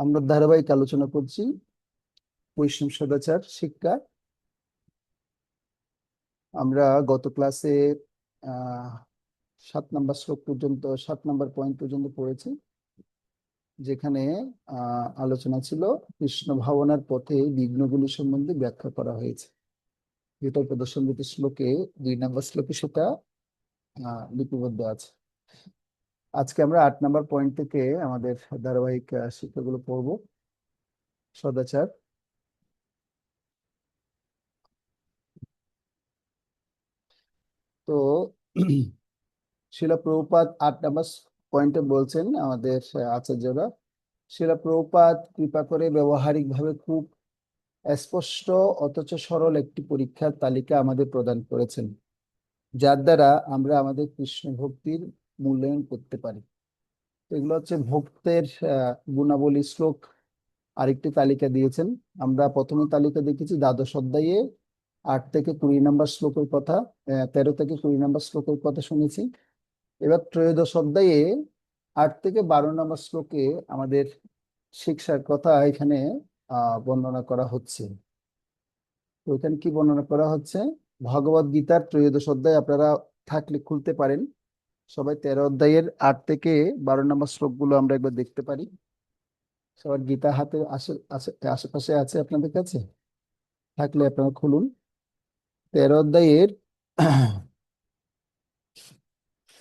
আমরা ধারাবাহিক আলোচনা করছি বৈষ্ণব সদাচার শিক্ষা। আমরা গত ক্লাসে আহ 7 নম্বর শ্লোক পর্যন্ত 7 নম্বর পয়েন্ট পর্যন্ত পড়েছি, যেখানে আলোচনা ছিল কৃষ্ণ ভাবনার পথে বিঘ্নগুলি সম্বন্ধে ব্যাখ্যা করা হয়েছে। যেটা প্রদর্শনবিত শ্লোকে 2 নম্বর শ্লোকে সেটা লিপিবদ্ধ আছে। আজকে আমরা 8 নম্বর পয়েন্ট থেকে আমাদের ধারাবাহিক শিক্ষাগুলো পড়ব। সদাচার। তো শিলা প্রভুপাদ 8 নম্বর পয়েন্টে বলছেন আমাদের আচার্যরা, শিলা প্রভুপাদ কৃপা করে ব্যবহারিক ভাবে খুব স্পষ্ট অথচ সরল একটি পরীক্ষার তালিকা আমাদের প্রদান করেছেন, যার দ্বারা আমরা আমাদের কৃষ্ণ ভক্তির মূল্যায়ন করতে পারি। তো এগুলো হচ্ছে ভক্তের গুণাবলী শ্লোক। আরেকটি তালিকা দিয়েছেন। আমরা প্রথমে তালিকা দেখেছি দ্বাদশ অধ্যায়ে 8 থেকে 20 নম্বর শ্লোকের কথা, 13 থেকে 20 নম্বর শ্লোকের কথা শুনেছি। এবার ত্রয়োদশ অধ্যায়ে 8 থেকে 12 নম্বর শ্লোকে আমাদের শিক্ষার কথা এখানে বর্ণনা করা হচ্ছে। তো এখানে কি বর্ণনা করা হচ্ছে? ভগবদ গীতার ত্রয়োদশ অধ্যায় আপনারা থাকলে খুলতে পারেন। সবাই 13 অধ্যায়ের 8 থেকে 12 নম্বর শ্লোকগুলো আমরা একবার দেখতে পারি। সবার গীতা হাতে আশেপাশে আছে আপনাদের কাছে? থাকলে আপনারা খুলুন। 13 অধ্যায়ের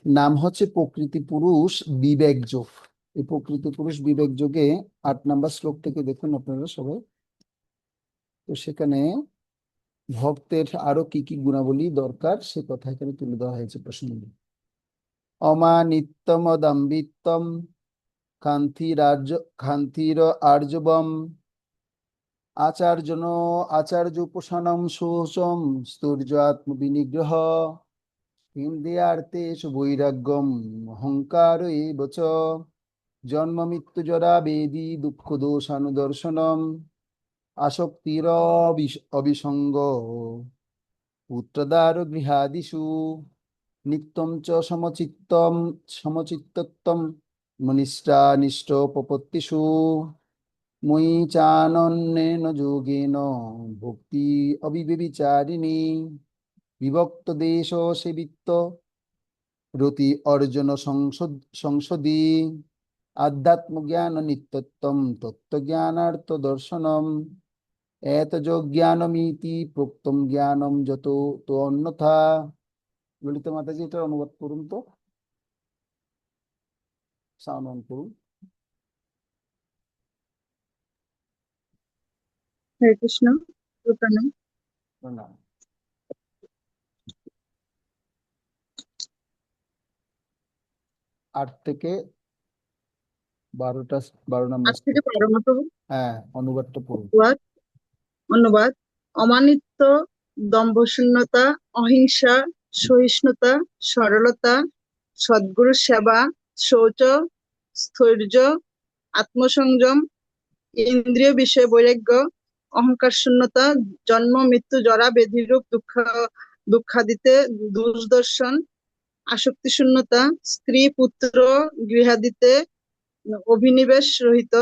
নাম হচ্ছে প্রকৃতি পুরুষ বিবেক যোগ। এই প্রকৃতি পুরুষ বিবেক যোগে 8 নম্বর শ্লোক থেকে দেখুন আপনারা সবাই। তো সেখানে ভক্তের আরো কি কি গুণাবলী দরকার সে কথা এখানে তুলে দেওয়া হয়েছে প্রসঙ্গে। অমানিত্যম অদম্বিত্বম খান্তির আর্জবম আচার্যন আচার্য উপসানম শোষম স্তূর্য আত্মবিনিগ্রহ ইন্দ্রিয়ার্থেষু বৈরাগ্যম অহংকার এব চ জন্ম মৃত্যু জরা বেদি দুঃখ দোষানুদর্শনম আসক্তির অবিসঙ্গ পুত্রদার গৃহাদিষু নিত্যম চ সমচিত্তত্বম মনিষ্ঠা নিষ্ঠোপপত্তিষু মই চানন্যেন যোগেন ভক্তি অবিব্যভিচারিণী বিভক্ত দেশ সেবিত্ত রতি অর্জুন সংসদি আধ্যাত্মজ্ঞান নিত্যত্বম তত্ত্বজ্ঞানার্থ দর্শনম এতযোজ্ঞানমিতি প্রোক্তম জ্ঞানম যত তো অন্যথা। ললিত মাতাজি এটা অনুবাদ করুন তো, সাউন্ড অন করুন। হরে কৃষ্ণ। প্রণাম। প্রণাম। 8 থেকে 12 নম্বর 8 থেকে শ্লোক। 12 মতো। হ্যাঁ, অনুবাদটা পড়ুন। অনুবাদ অনুবাদ অমানিত্য, দম্ভশূন্যতা, অহিংসা, সহিষ্ণুতা, সরলতা, সদ্গুরু সেবা, শৌচ, স্থৈর্য, আত্মসংযম, ইন্দ্রিয় বিষয় বৈরাগ্য, অহংকার শূন্যতা, জন্ম মৃত্যু জরা ব্যাধিরূপ দুঃখাদিতে দুর্দর্শন, আসক্তি শূন্যতা, স্ত্রী পুত্র গৃহাদিতে অভিনিবেশ রহিত,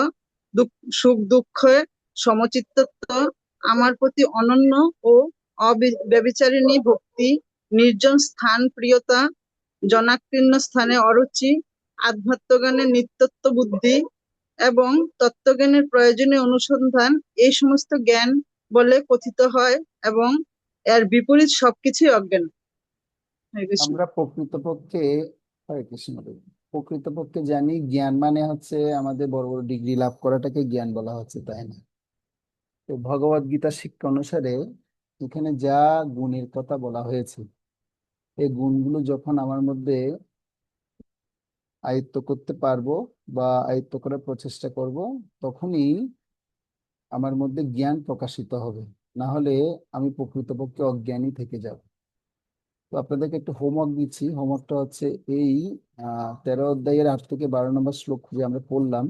সুখ দুঃখে সমচিত্তত্ব, আমার প্রতি অনন্য ও অব্যভিচারিণী ভক্তি, নির্জন স্থান প্রিয়তা, জনাকীর্ণ স্থানে অরুচি, আধ্যাত্মজ্ঞানের নিত্যত্ব বুদ্ধি এবং তত্ত্বজ্ঞানের প্রয়োজনীয় অনুসন্ধান, এই সমস্ত জ্ঞান বলে কথিত হয় এবং এর বিপরীত সবকিছুই অজ্ঞান। হরে কৃষ্ণ। আমরা প্রকৃতপক্ষে, হরে কৃষ্ণ, প্রকৃতপক্ষে জানি জ্ঞান মানে হচ্ছে আমাদের বড় বড় ডিগ্রি লাভ করাটাকে জ্ঞান বলা হচ্ছে, তাই না? তো ভগবদ গীতার শিক্ষা অনুসারে এখানে যা গুণের কথা বলা হয়েছে, এই গুণগুলো যখন আমার মধ্যে আয়ত্ত করতে পারবো বা আয়ত্ত করার প্রচেষ্টা করব, তখনই আমার মধ্যে জ্ঞান প্রকাশিত হবে। না হলে আমি প্রকৃতপক্ষে অজ্ঞানী থেকে যাব। তো আপনাদেরকে একটু হোমওয়ার্ক দিচ্ছি। হোমওয়ার্কটা হচ্ছে এই 13 অধ্যায়ের 8 থেকে 12 নম্বর শ্লোক যে আমরা পড়লাম,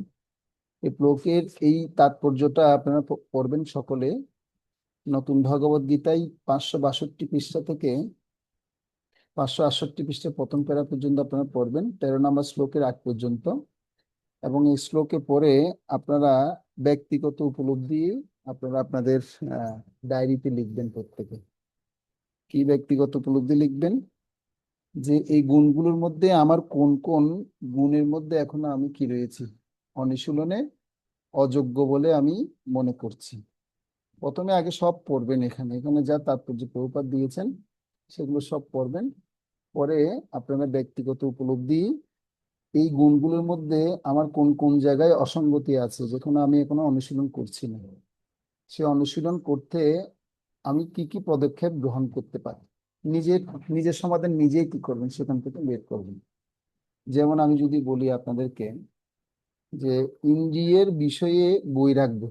এই শ্লোকের এই তাৎপর্যটা আপনারা পড়বেন সকলে। নতুন ভগবদ গীতায় 562 পৃষ্ঠা থেকে 568 পৃষ্ঠার প্রথম প্যারা পর্যন্ত আপনারা পড়বেন, 13 নম্বর শ্লোকের আগ পর্যন্ত। এবং এই শ্লোকে পড়ে আপনারা ব্যক্তিগত উপলব্ধি আপনারা আপনাদের ডায়েরিতে লিখবেন প্রত্যেকে। কি ব্যক্তিগত উপলব্ধি লিখবেন? যে এই গুণগুলোর মধ্যে আমার কোন কোন গুণের মধ্যে এখনো আমি কি রয়েছি, অনুশীলনে অযোগ্য বলে আমি মনে করছি। প্রথমে আগে সব পড়বেন, এখানে এখানে যা তাৎপর্য প্রভুপাদ দিয়েছেন সেগুলো সব পড়বেন। পরে আপনারা ব্যক্তিগত উপলব্ধি, এই গুণগুলোর মধ্যে আমার কোন কোন জায়গায় অসঙ্গতি আছে যেখানে আমি এখনো অনুশীলন করছি না, সে অনুশীলন করতে আমি কি কি পদক্ষেপ গ্রহণ করতে পারি, নিজের নিজের সমাধান নিজেই কি করবেন সেখান থেকে বের করবেন। যেমন আমি যদি বলি আপনাদেরকে যে ইন্দ্রিয়ের বিষয়ে বৈরাগ্য,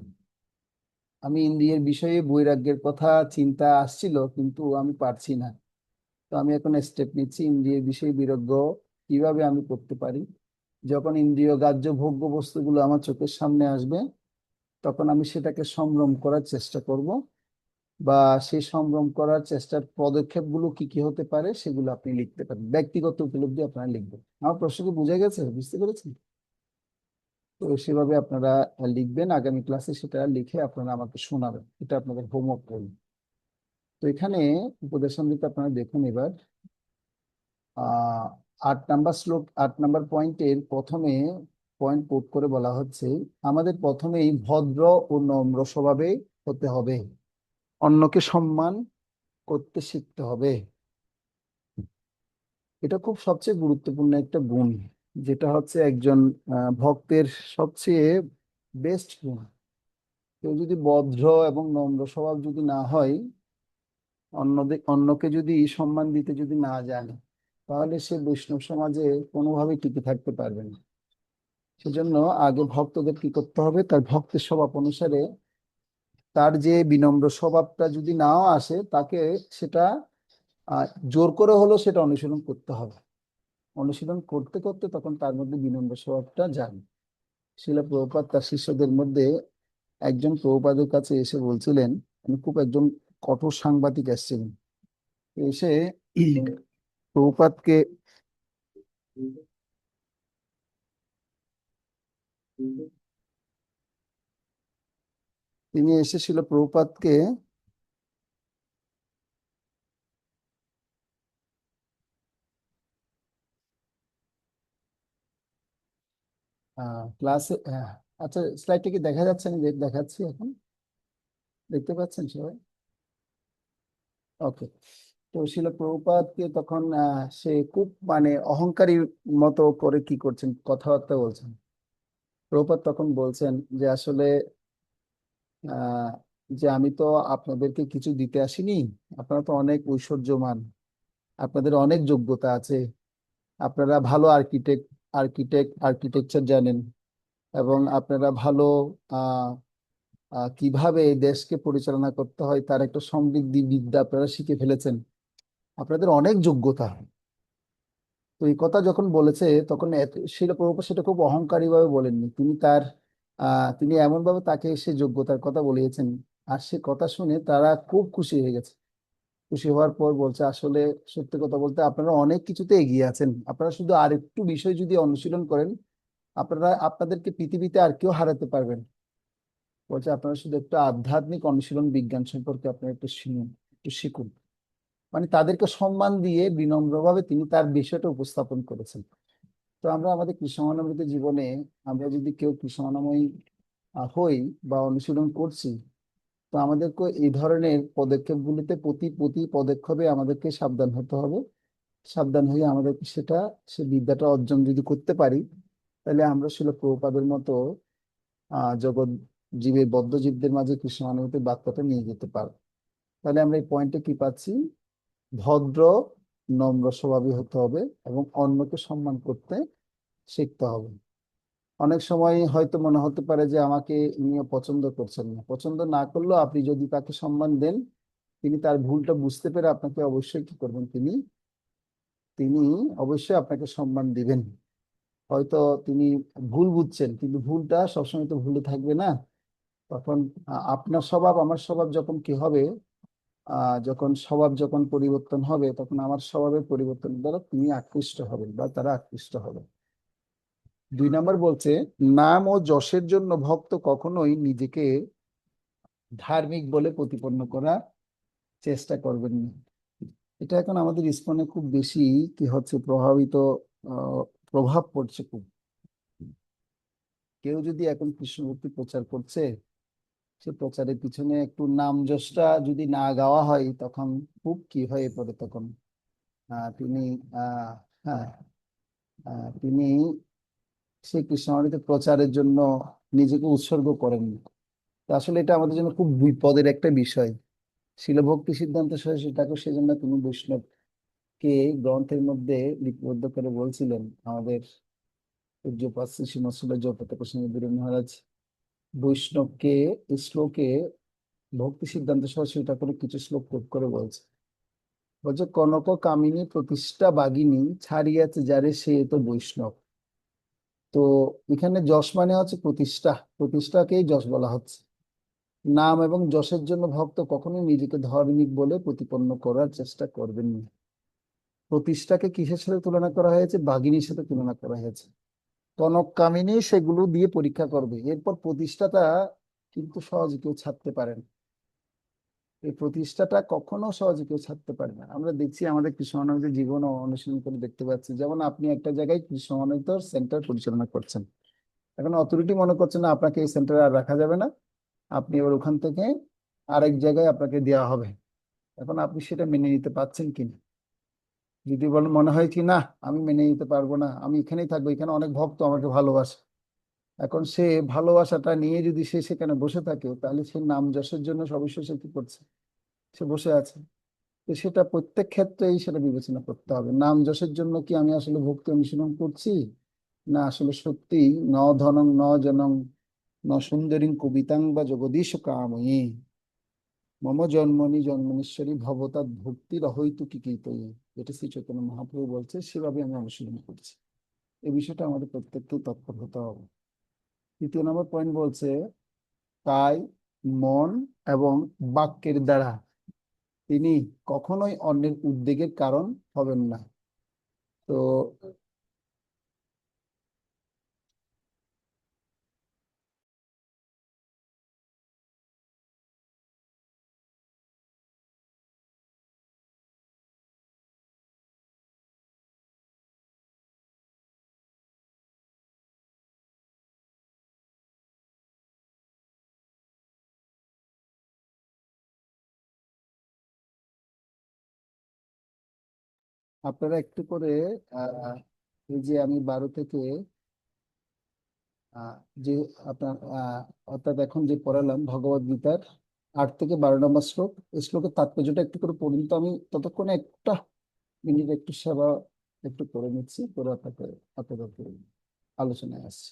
আমি ইন্দ্রিয়ের বিষয়ে বৈরাগ্যের কথা চিন্তা আসছিল কিন্তু আমি পারছি না, তো আমি এখন স্টেপ নিচ্ছি ইন্দ্রিয়ের বিষয়ে বৈরাগ্য কিভাবে আমি করতে পারি। যখন ইন্দ্রিয় গ্রাহ্য ভোগ্য বস্তুগুলো আমার চোখের সামনে আসবে তখন আমি সেটাকে সংযম করার চেষ্টা করব, বা সেই সংযম করার চেষ্টার পদক্ষেপগুলো কি কি হতে পারে সেগুলো আপনি লিখতে পারেন, ব্যক্তিগত উপলব্ধি আপনারা লিখবেন। আমার প্রশ্ন কি বুঝে গেছে, বুঝতে পেরেছেন? তো সেভাবে আপনারা লিখবেন, আগামী ক্লাসে সেটা লিখে আপনারা আমাকে শোনাবেন, এটা আপনাদের হোমওয়ার্ক করবেন। তো এখানে উপদেশামৃত আপনারা দেখুন এবার, 8 নাম্বার শ্লোক, 8 নাম্বার পয়েন্টের প্রথমে পয়েন্ট কোট করে বলা হচ্ছে আমাদের প্রথমেই ভদ্র ও নম্র স্বভাবে হতে হবে, অন্যকে সম্মান করতে শিখতে হবে। এটা খুব সবচেয়ে গুরুত্বপূর্ণ একটা গুণ, যেটা হচ্ছে একজন ভক্তের সবচেয়ে বেস্ট গুণ। কেউ যদি ভদ্র এবং নম্র স্বভাব যদি না হয়, অন্যকে যদি সম্মান দিতে যদি না জানে, তাহলে সে বৈষ্ণব সমাজে কোনোভাবেই টিকে থাকতে পারবে না। সেজন্য আগে ভক্তদের কি করতে হবে, তার ভক্তের স্বভাব অনুসারে তার যে বিনম্র স্বভাবটা যদি নাও আসে তাকে সেটা আহ, জোর করে হলেও সেটা অনুশীলন করতে হবে। অনুশীলন করতে করতে তখন তার মধ্যে বিনম্র স্বভাবটা জাগে। শিলা প্রভুপাদ তার শিষ্যদের মধ্যে একজন প্রভুপাদের কাছে এসে বলছিলেন, আমি খুব একজন কঠোর সাংবাদিক এসেছিলেন, তো এসে প্রভুপাদকে তিনি এসেছিল প্রভুপাদকে ক্লাসে, আচ্ছা স্লাইডটা কি দেখা যাচ্ছে? আমি দেখাচ্ছি এখন, দেখতে পাচ্ছেন সবাই? ওকে। তো শিল প্রভুপাদকে তখন সে খুব মানে অহংকারী মতো করে কি করছেন, কথাবার্তা বলছেন। প্রভুপাদ তখন বলছেন যে আসলে আহ যে আমি তো আপনাদেরকে কিছু দিতে আসিনি, আপনারা তো অনেক ঐশ্বর্যমান, আপনাদের অনেক যোগ্যতা আছে, আপনারা ভালো আর্কিটেকচার জানেন, এবং আপনারা ভালো আহ কিভাবে এই দেশকে পরিচালনা করতে হয় তার একটা সমৃদ্ধি বিদ্যা আপনারা শিখে ফেলেছেন, আপনাদের অনেক যোগ্যতা। তো এই কথা যখন বলেছে তখন শিল প্রভুপাদ সেটা খুব অহংকারী ভাবে বলেননি, তিনি তার তিনি এমন ভাবে তাকে সে যোগ্যতার কথা বলিয়েছেন, আর সে কথা শুনে তারা খুব খুশি হয়ে গেছে। খুশি হওয়ার পর বলছে আসলে সত্যি কথা বলতে আপনারা অনেক কিছুতে এগিয়ে আছেন, আপনারা শুধু আর একটু বিষয় যদি অনুশীলন করেন আপনারা আপনাদেরকে পৃথিবীতে আর কেউ হারাতে পারবেন। বলছে আপনারা শুধু একটু আধ্যাত্মিক অনুশীলন বিজ্ঞান সম্পর্কে আপনারা একটু শুনুন, একটু শিখুন। মানে তাদেরকে সম্মান দিয়ে বিনম্রভাবে তিনি তার বিষয়টা উপস্থাপন করেছেন। তো আমরা আমাদের কৃষ্ণানন্দ জীবনে আমরা যদি কেউ কৃষ্ণানময়ী হই বা অনুশীলন করছি, তো আমাদেরকে এই ধরনের পদক্ষেপগুলিতে প্রতি প্রতি পদক্ষেপে আমাদেরকে সাবধান হতে হবে। সাবধান হয়ে আমাদেরকে সেটা সে বিদ্যাটা অর্জন যদি করতে পারি, তাহলে আমরা শিল প্রভুপাদের মতো জগৎ জীবের বদ্ধ জীবদের মাঝে কৃষ্ণ অনুভূতির বার্তাটা নিয়ে যেতে পারবো। তাহলে আমরা এই পয়েন্টে কি পাচ্ছি, ভদ্র নম্র স্বভাবী হতে হবে এবং অন্যকে সম্মান করতে শিখতে হবে। অনেক সময় হয়তো মনে হতে পারে যে আমাকে ইনি পছন্দ করছেন না, পছন্দ না করলেও আপনি যদি তাকে সম্মান দেন, তিনি তার ভুলটা বুঝতে পেরে আপনাকে অবশ্যই কি করবেন, তিনি তিনি অবশ্যই আপনাকে সম্মান দিবেন। হয়তো তিনি ভুল বুঝছেন কিন্তু ভুলটা সবসময় তো ভুলে থাকবে না। তখন আপনার স্বভাব আমার স্বভাব যখন কি হবে, যখন স্বভাব যখন পরিবর্তন হবে তখন আমার স্বভাবের পরিবর্তন দ্বারা তিনি আকৃষ্ট হবেন বা তারা আকৃষ্ট হবে। 2 নম্বর বলছে, নাম ও যশের জন্য ভক্ত কখনোই নিজেকে ধার্মিক বলে প্রতিপন্ন করার চেষ্টা করবেন না। এটা এখন আমাদের ইসকনে খুব বেশি কি হচ্ছে, আহ, প্রভাব পড়ছে খুব। কেউ যদি এখন কৃষ্ণ ভক্তি প্রচার করছে, সে প্রচারের পিছনে একটু নাম যশটা যদি না গাওয়া হয়, তখন খুব কি হয়ে পড়ে তখন। তিনি আহ হ্যাঁ তিনি সেই কৃষ্ণামৃত প্রচারের জন্য নিজেকে উৎসর্গ করেন। তো আসলে এটা আমাদের জন্য খুব বিপদের একটা বিষয়। শিল ভক্তি সিদ্ধান্ত সরস্বতী ঠাকুর সেজন্য তিনি বৈষ্ণবকে গ্রন্থের মধ্যে লিপিবদ্ধ করে বলছিলেন, আমাদের পূজ্যপাদ শ্রী শ্রীমৎ জগত কৃষ্ণ মহারাজ বৈষ্ণবকে এই শ্লোকে, ভক্তি সিদ্ধান্ত সরস্বতী ঠাকুর কিছু শ্লোক কোট করে বলছে। বলছে, কনক কামিনী প্রতিষ্ঠা বাগিনী ছাড়িয়াছে যারে সে তো বৈষ্ণব। তো এখানে যশ মানে হচ্ছে প্রতিষ্ঠা, প্রতিষ্ঠাকেই যশ বলা হচ্ছে। নাম এবং যশের জন্য ভক্ত কখনোই নিজেকে ধার্মিক বলে প্রতিপন্ন করার চেষ্টা করবেন না। প্রতিষ্ঠাকে কিসের সাথে তুলনা করা হয়েছে? বাঘিনীর সাথে তুলনা করা হয়েছে। কনক কামিনী সেগুলো দিয়ে পরীক্ষা করবে, এরপর প্রতিষ্ঠাটা কিন্তু সহজে কেউ ছাড়তে পারে না। এই প্রতিষ্ঠাটা কখনো সহজে কেউ ছাড়তে পারে না। আমরা দেখছি আমাদের কৃষ্ণানন্দের জীবন ও অনুশীলন করে দেখতে পাচ্ছি, যেমন আপনি একটা জায়গায় কৃষ্ণানন্দ সেন্টার পরিচালনা করছেন, এখন অথরিটি মনে করছে না আপনাকে এই সেন্টারে আর রাখা যাবে না, আপনি এবার ওখান থেকে আরেক জায়গায় আপনাকে দেওয়া হবে। এখন আপনি সেটা মেনে নিতে পারছেন কিনা? যদি বলেন মনে হয় কি না, আমি মেনে নিতে পারবো না, আমি এখানেই থাকবো, এখানে অনেক ভক্ত আমাকে ভালোবাসে, এখন সে ভালোবাসাটা নিয়ে যদি সে সেখানে বসে থাকে, তাহলে সে নাম যশের জন্য সবসময় সে কি করছে? সে বসে আছে। তো সেটা প্রত্যেক ক্ষেত্রেই সেটা বিবেচনা করতে হবে, নাম যশের জন্য কি আমি আসলে ভক্তি অনুশীলন করছি, না আসলে সত্যি ন ধনং ন জনং ন সুন্দরীং কবিতাং বা জগদীশ কাময়ী মম জন্মনি জন্মনীশ্বরী ভবতাৎ ভক্তির অহৈতু কি কীর্তয়ী। এটা শ্রী চৈতন্য মহাপ্রভু বলছে, সেভাবে আমি অনুশীলন করছি। এই বিষয়টা আমাদের প্রত্যেককে তৎপর হতে হবে। 3 নম্বর পয়েন্ট বলছে, তাই মন এবং বাক্যের দ্বারা তিনি কখনোই অন্যের উদ্বেগের কারণ হবেন না। তো আপনারা একটু করে আহ এই যে আমি 12 থেকে আহ, যে আপনার অর্থাৎ এখন যে পড়ালাম ভগবদ গীতার 8 থেকে 12 নম্বর শ্লোক, এই শ্লোকের তাৎপর্যটা একটু করে পড়ুন তো। আমি ততক্ষণে একটা মিনিট একটু সেবা একটু করে নিচ্ছি, করে আপনাদের আলোচনায় আসছি।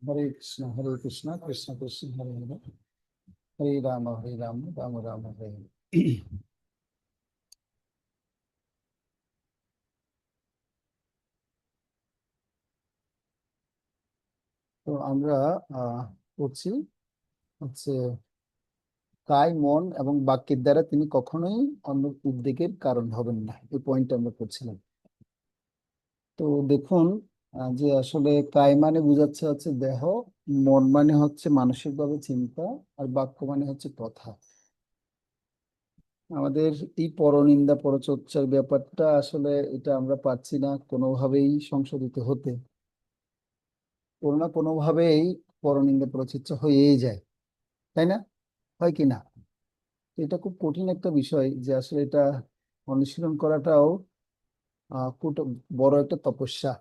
হরে কৃষ্ণ কৃষ্ণ কৃষ্ণ হরে হরে, হরে রাম রাম রাম হরে হরে। তো আমরা পড়ছি হচ্ছে কায় মন এবং বাক্যের দ্বারা তিনি কখনোই অন্য উদ্বেগের কারণ হবেন না, এই পয়েন্ট আমরা পড়ছিলাম। তো দেখুন যে আসলে কায় মানে বোঝাচ্ছে হচ্ছে দেহ, মন মানে হচ্ছে মানসিকভাবে চিন্তা, আর বাক্য মানে হচ্ছে কথা। আমাদের এই পরনিন্দা পরচর্চার ব্যাপারটা আসলে এটা আমরা পারছি না কোনোভাবেই সংশোধিত হতে। কোনো না কোনোভাবেই পরনিন্দা পরচর্চা হয়েই যায়, তাই না? হয় কি না? এটা খুব কঠিন একটা বিষয় যে আসলে এটা অনুশীলন করাটাও খুব বড় একটা তপস্যা।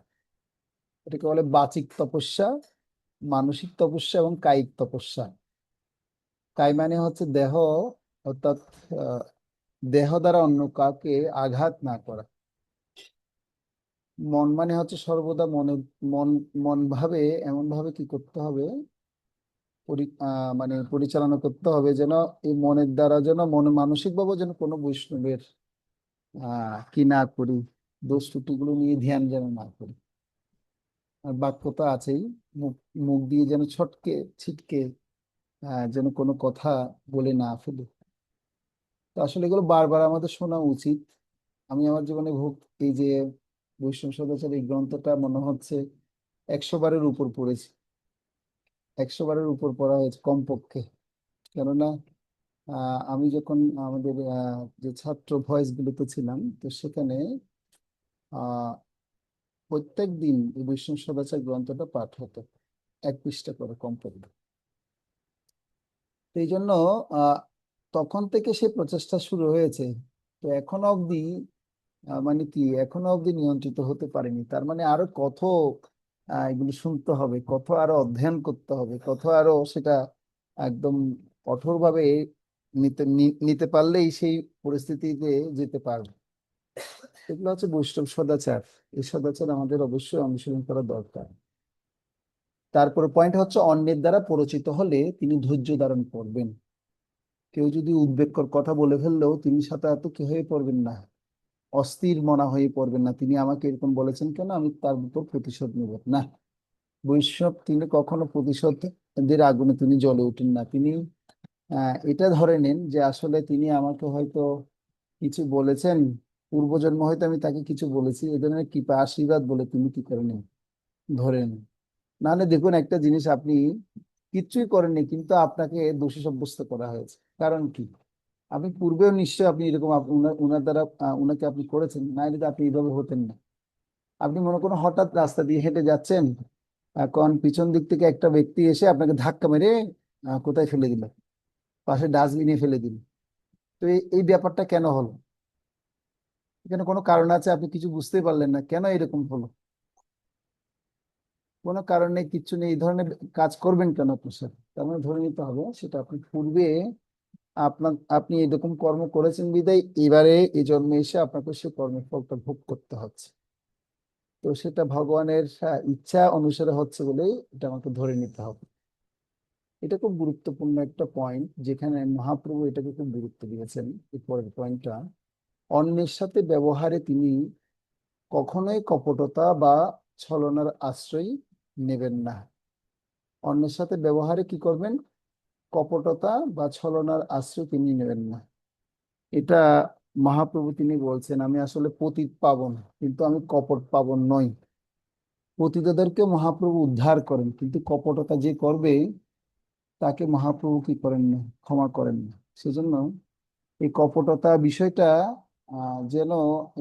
এটাকে বলে বাচিক তপস্যা, মানসিক তপস্যা এবং কায়িক তপস্যা। কায় মানে হচ্ছে দেহ, অর্থাৎ আহ, দেহ দ্বারা অন্য কাউকে আঘাত না করা। মন মানে হচ্ছে সর্বদা মন মন ভাবে এমন ভাবে কি করতে হবে, মানে পরিচালনা করতে হবে যেন এই মনের দ্বারা যেন মানসিক ভাবে যেন কোনো বৈষ্ণবের কি না করি, দোষ ত্রুটিগুলো নিয়ে ধ্যান যেন না করি। আর বাক্য তো আছেই, মুখ মুখ দিয়ে যেন ছটকে ছিটকে যেন কোনো কথা বলে না ফেলি। তো আসলে এগুলো বারবার আমাদের শোনা উচিত। আমি আমার জীবনে এই যে বৈষ্ণব সদাচার এই গ্রন্থটা মনে হচ্ছে 100 বারের উপর পড়েছি। 100 বারের উপর পড়া হয়েছে কমপক্ষে। কেননা আমি যখন আমাদের যে ছাত্র ভয়েস গুলোতে ছিলাম, তো সেখানে আহ প্রত্যেক দিন এই বৈষ্ণব সদাচার গ্রন্থটা পাঠ হতো, 1 পৃষ্ঠা করে কমপক্ষে। তো এই জন্য আহ তখন থেকে সে প্রচেষ্টা শুরু হয়েছে। তো এখনো অবধি মানে কি এখনো অবধি নিয়ন্ত্রিত হতে পারেনি, তার মানে আরো কত এগুলো শুনতে হবে, কত আরো অধ্যয়ন করতে হবে, কত আরো সেটা একদম কঠোরভাবে নিতে পারলেই সেই পরিস্থিতিতে যেতে পারবে। এগুলো হচ্ছে বৈষ্ণব সদাচার। এই সদাচার আমাদের অবশ্যই অনুসরণ করা দরকার। তারপর পয়েন্ট হচ্ছে অন্যের দ্বারা পরিচিত হলে তিনি ধৈর্য ধারণ করবেন। কেউ যদি উদ্বেগকর কথা বলে ফেললেও তিনি সাথে এত কি হয়ে পড়বেন না, অস্থির মনা হয়ে পড়বেন না, তিনি আমাকে এরকম বলেছেন কেন, আমি তার উপর প্রতিশোধ নেব না। বৈষ্ণব তিনি কখনো প্রতিশোধের আগুনে তিনি জ্বলে উঠেন না। তিনি এটা ধরে নেন যে আসলে তিনি আমাকে হয়তো কিছু বলেছেন, পূর্বজন্ম হয়তো আমি তাকে কিছু বলেছি, এ ধরনের কৃপা আশীর্বাদ বলে তিনি কি করে নেন, ধরে নেন। নাহলে দেখুন একটা জিনিস, আপনি কিচ্ছুই করেননি কিন্তু আপনাকে দোষী সাব্যস্ত করা হয়েছে, কারণ কি? আপনি পূর্বেও নিশ্চয়ই আপনি এরকম উনার দ্বারা উনাকে আপনি করেছেন, না হলে তো আপনি এইভাবে হতেন না। আপনি মনে করুন হঠাৎ রাস্তা দিয়ে হেঁটে যাচ্ছেন, এখন পিছন দিক থেকে একটা ব্যক্তি এসে আপনাকে ধাক্কা মেরে কোথায় ফেলে দিল, পাশে ডাস্টবিনে ফেলে দিল। তো এই ব্যাপারটা কেন হলো? এখানে কোনো কারণ আছে, আপনি কিছু বুঝতেই পারলেন না কেন এরকম হলো। কোনো কারণ নেই, কিচ্ছু নেই, এই ধরনের কাজ করবেন কেন আপনার সাথে? তার মানে ধরে নিতে হবে সেটা আপনি পূর্বে আপনি এরকম কর্ম করেছেন বিদায় এবারে এই জন্মে এসে আপনাকে সে কর্মের ফলটা ভোগ করতে হচ্ছে। তো সেটা ভগবানের ইচ্ছা অনুসারে হচ্ছে বলেই এটা আমাকে ধরে নিতে হবে। এটা খুব গুরুত্বপূর্ণ একটা পয়েন্ট, যেখানে মহাপ্রভু এটাকে খুব গুরুত্ব দিয়েছেন। এই পরের পয়েন্টটা, অন্যের সাথে ব্যবহারে তিনি কখনোই কপটতা বা ছলনার আশ্রয় নেবেন না। অন্যের সাথে ব্যবহারে কি করবেন? কপটতা বা ছলনার আশ্রয় তিনি নেবেন না। এটা মহাপ্রভু তিনি বলছেন, আমি আসলে পতিত পাবন কিন্তু আমি কপট পাবন নই। পতিতদেরকে মহাপ্রভু উদ্ধার করেন, কিন্তু কপটতা যে করবে তাকে মহাপ্রভু কি করেন না, ক্ষমা করেন না। সেজন্য এই কপটতা বিষয়টা যেন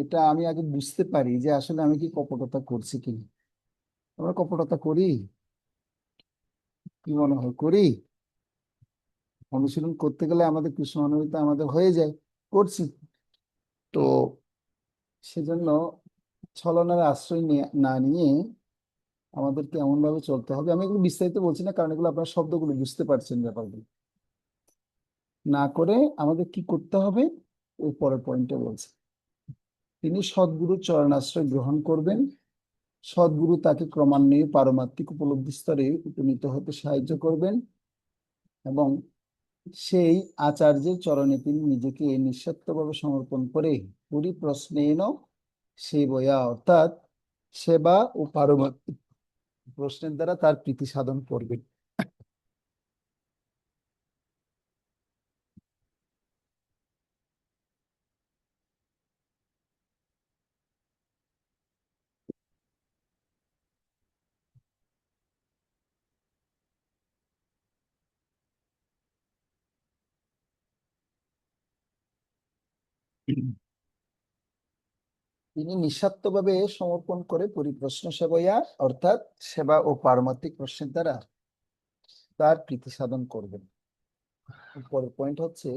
এটা আমি আগে বুঝতে পারি যে আসলে আমি কি কপটতা করছি কিনা। আমরা কপটতা করি, কি মনে হয় করি? অনুশীলন করতে গেলে আমাদের কৃষ্ণ অনুভূতি আমাদের হয়ে যায়, করছি। তো সেজন্য ছলনার আশ্রয় না নিয়ে আমাদেরকে এমন ভাবে চলতে হবে। আমি এগুলো বিস্তারিত বলছি না, কারণ এগুলো আপনার শব্দগুলো বুঝতে পারছেন ব্যাপারগুলো। না করে আমাদের কি করতে হবে, ওই পরের পয়েন্টে বলছে, তিনি সদ্গুরু চরণাশ্রয় গ্রহণ করবেন সদ্গুরু তাকে ক্রমান্বয়ে পারমার্থিক উপলব্ধি স্তরে উপনীত হতে সাহায্য করবেন এবং সেই আচার্যের চরণে তিনি নিজেকে নিঃস্বার্থভাবে সমর্পণ করে পরিপ্রশ্নেন সেবয়া, অর্থাৎ সেবা ও পারমার্থিক প্রশ্নের দ্বারা তার প্রীতি সাধন করবেন। তিনি নিঃস্বার্থভাবে সমর্পণ করে পরিপ্রশ্ন সেবয়া, অর্থাৎ সেবা ও পারমার্থিক প্রশ্নের দ্বারা তার প্রীতি সাধন করবেন। পরের পয়েন্ট হচ্ছে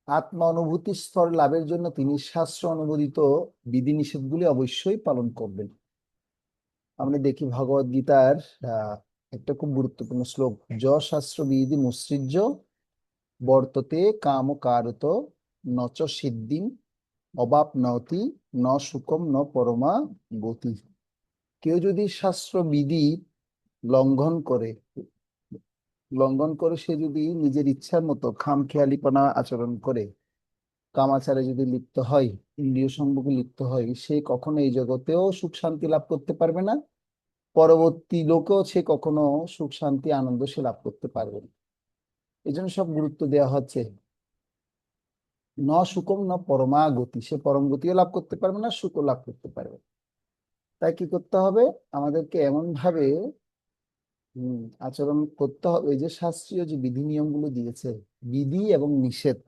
আত্মা অনুভূতি স্তর লাভের জন্য তিনি শাস্ত্র অনুমোদিত বিধিনিষেধগুলি অবশ্যই পালন করবেন। আমরা দেখি ভগবদ গীতার একটা খুব গুরুত্বপূর্ণ শ্লোক, য শাস্ত্র বিধি মুৎসৃজ্য বর্ততে কাম কারত নচ সিদ্ধিম অবাপ্নতি ন সুকম ন পরমা গতি। কেউ যদি শাস্ত্র বিধি লঙ্ঘন করে সে যদি নিজের ইচ্ছার মতো খামখেয়ালিপনা আচরণ করে, কামাচারে যদি লিপ্ত হয়, ইন্দ্রিয় সম্ভোগে লিপ্ত হয়, সে কখনো এই জগতেও সুখ শান্তি লাভ করতে পারবে না, পরবর্তী লোকেও সে কখনো সুখ শান্তি আনন্দ সে লাভ করতে পারবে না। এই জন্য সব গুরুত্ব দেওয়া হচ্ছে ন সুকম ন পরমা গতি, সে পরম গতিও লাভ করতে পারবে না, সুখও লাভ করতে পারবে না। তাই কি করতে হবে, আমাদেরকে এমন ভাবে আচরণ করতে হবে যে শাস্ত্রীয় যে বিধি নিয়মগুলো দিয়েছে, বিধি এবং নিষেধ,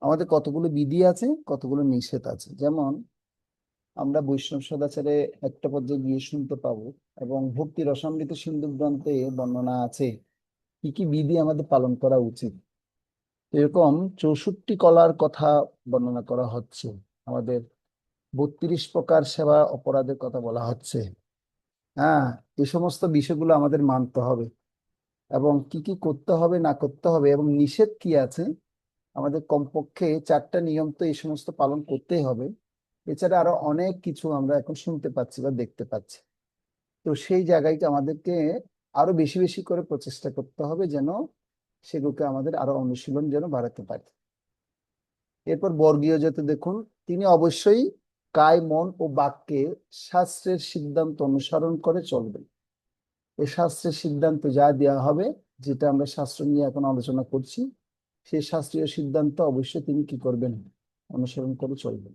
আমাদের কতগুলো বিধি আছে, কতগুলো নিষেধ আছে। যেমন আমরা বৈষ্ণব সদাচারে একটা পর্যায়ে গিয়ে শুনতে পাবো, এবং ভক্তি রসামৃত সিন্ধু গ্রন্থে বর্ণনা আছে কি কি বিধি আমাদের পালন করা উচিত। এরকম 64 কলার কথা বর্ণনা করা হচ্ছে, আমাদের 32 প্রকার সেবা অপরাধের কথা বলা হচ্ছে। হ্যাঁ, এই সমস্ত বিষয়গুলো আমাদের মানতে হবে, এবং কি কি করতে হবে না করতে হবে, এবং নিষেধ কি আছে, আমাদের কমপক্ষে 4টা নিয়ম তো এই সমস্ত পালন করতেই হবে। এছাড়া আরো অনেক কিছু আমরা এখন শুনতে পাচ্ছি বা দেখতে পাচ্ছি। তো সেই জায়গায় আমাদেরকে আরো বেশি বেশি করে প্রচেষ্টা করতে হবে যেন সেগুলোকে আমাদের আরো অনুশীলন যেন বাড়াতে পারি। এরপর বর্গীয় যেতে দেখুন, তিনি অবশ্যই কায় মন ও বাক্যে শাস্ত্রের সিদ্ধান্ত অনুসরণ করে চলবেন। এই শাস্ত্রের সিদ্ধান্ত যা দেওয়া হবে, যেটা আমরা শাস্ত্র নিয়ে এখন আলোচনা করছি, সেই শাস্ত্রীয় সিদ্ধান্ত অবশ্যই তিনি কি করবেন, অনুসরণ করে চলবেন।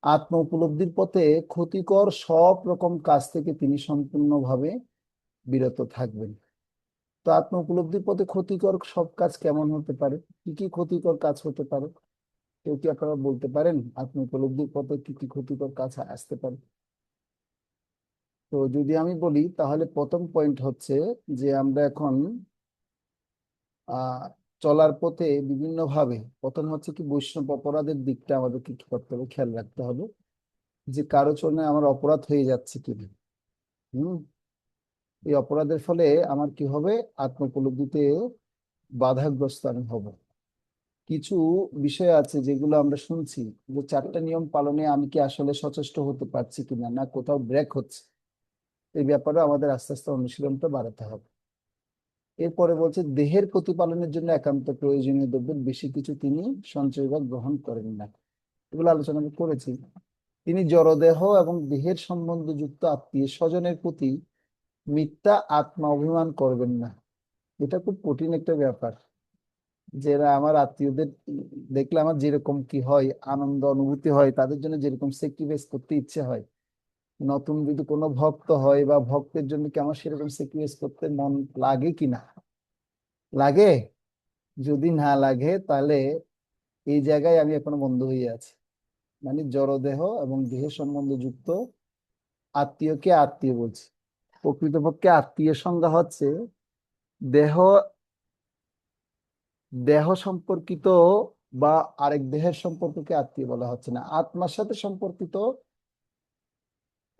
আত্ম উপলব্ধির পথে ক্ষতিকর সব রকম কাজ থেকে তিনি সম্পূর্ণভাবে বিরত থাকবেন। তো আত্ম উপলব্ধির পথে ক্ষতিকর সব কাজ কেমন হতে পারে, কি কি ক্ষতিকর কাজ হতে পারে, কেউ কি আপনারা বলতে পারেন আত্ম উপলব্ধির পথে কি কি ক্ষতিকর কাজ আসতে পারে? তো যদি আমি বলি তাহলে প্রথম পয়েন্ট হচ্ছে যে আমরা এখন আহ চলার পথে বিভিন্ন ভাবে, প্রথম হচ্ছে কি বৈষ্ণব অপরাধের দিকটা আমাদেরকে কি করতে হবে, খেয়াল রাখতে হবে যে কারো জন্য আমার অপরাধ হয়ে যাচ্ছে কিনা। হম এই অপরাধের ফলে আমার কি হবে, আত্ম উপলব্ধিতে বাধাগ্রস্ত আমি হব। কিছু বিষয় আছে যেগুলো আমরা শুনছি যে 4টা নিয়ম পালনে আমি কি আসলে সচেষ্ট হতে পারছি কিনা, না কোথাও ব্রেক হচ্ছে, এই ব্যাপারে আমাদের আস্তে আস্তে অনুশীলনটা বাড়াতে হবে। এরপরে বলছে দেহের প্রতিপালনের জন্য একান্ত প্রয়োজনীয় দ্রব্যের বেশি কিছু তিনি সঞ্চয় বা গ্রহণ করেন না। এগুলো আলোচনা আমি করেছি। তিনি জড়দেহ এবং দেহের সম্বন্ধযুক্ত আত্মীয় স্বজনের প্রতি মিথ্যা আত্মা অভিমান করবেন না। এটা খুব কঠিন একটা ব্যাপার, যারা আমার আত্মীয়দের দেখলে আমার যেরকম কি হয়, আনন্দ অনুভূতি হয়, তাদের জন্য যেরকম স্যাক্রিফাইস করতে ইচ্ছে হয়, নতুন যদি কোনো ভক্ত হয় বা ভক্তের জন্য কি আমার সেরকম স্যাক্রিফাইস করতে মন লাগে কি না লাগে? যদি না লাগে তাহলে এই জায়গায় আমি এখনো বন্ধ হয়ে আছি। মানে জড়দেহ এবং দেহ সম্বন্ধ যুক্ত আত্মীয়কে আত্মীয় বলছি। প্রকৃতপক্ষে আত্মীয় সংজ্ঞা হচ্ছে দেহ দেহ সম্পর্কিত বা আরেক দেহের সম্পর্ককে আত্মীয় বলা হচ্ছে না, আত্মার সাথে সম্পর্কিত,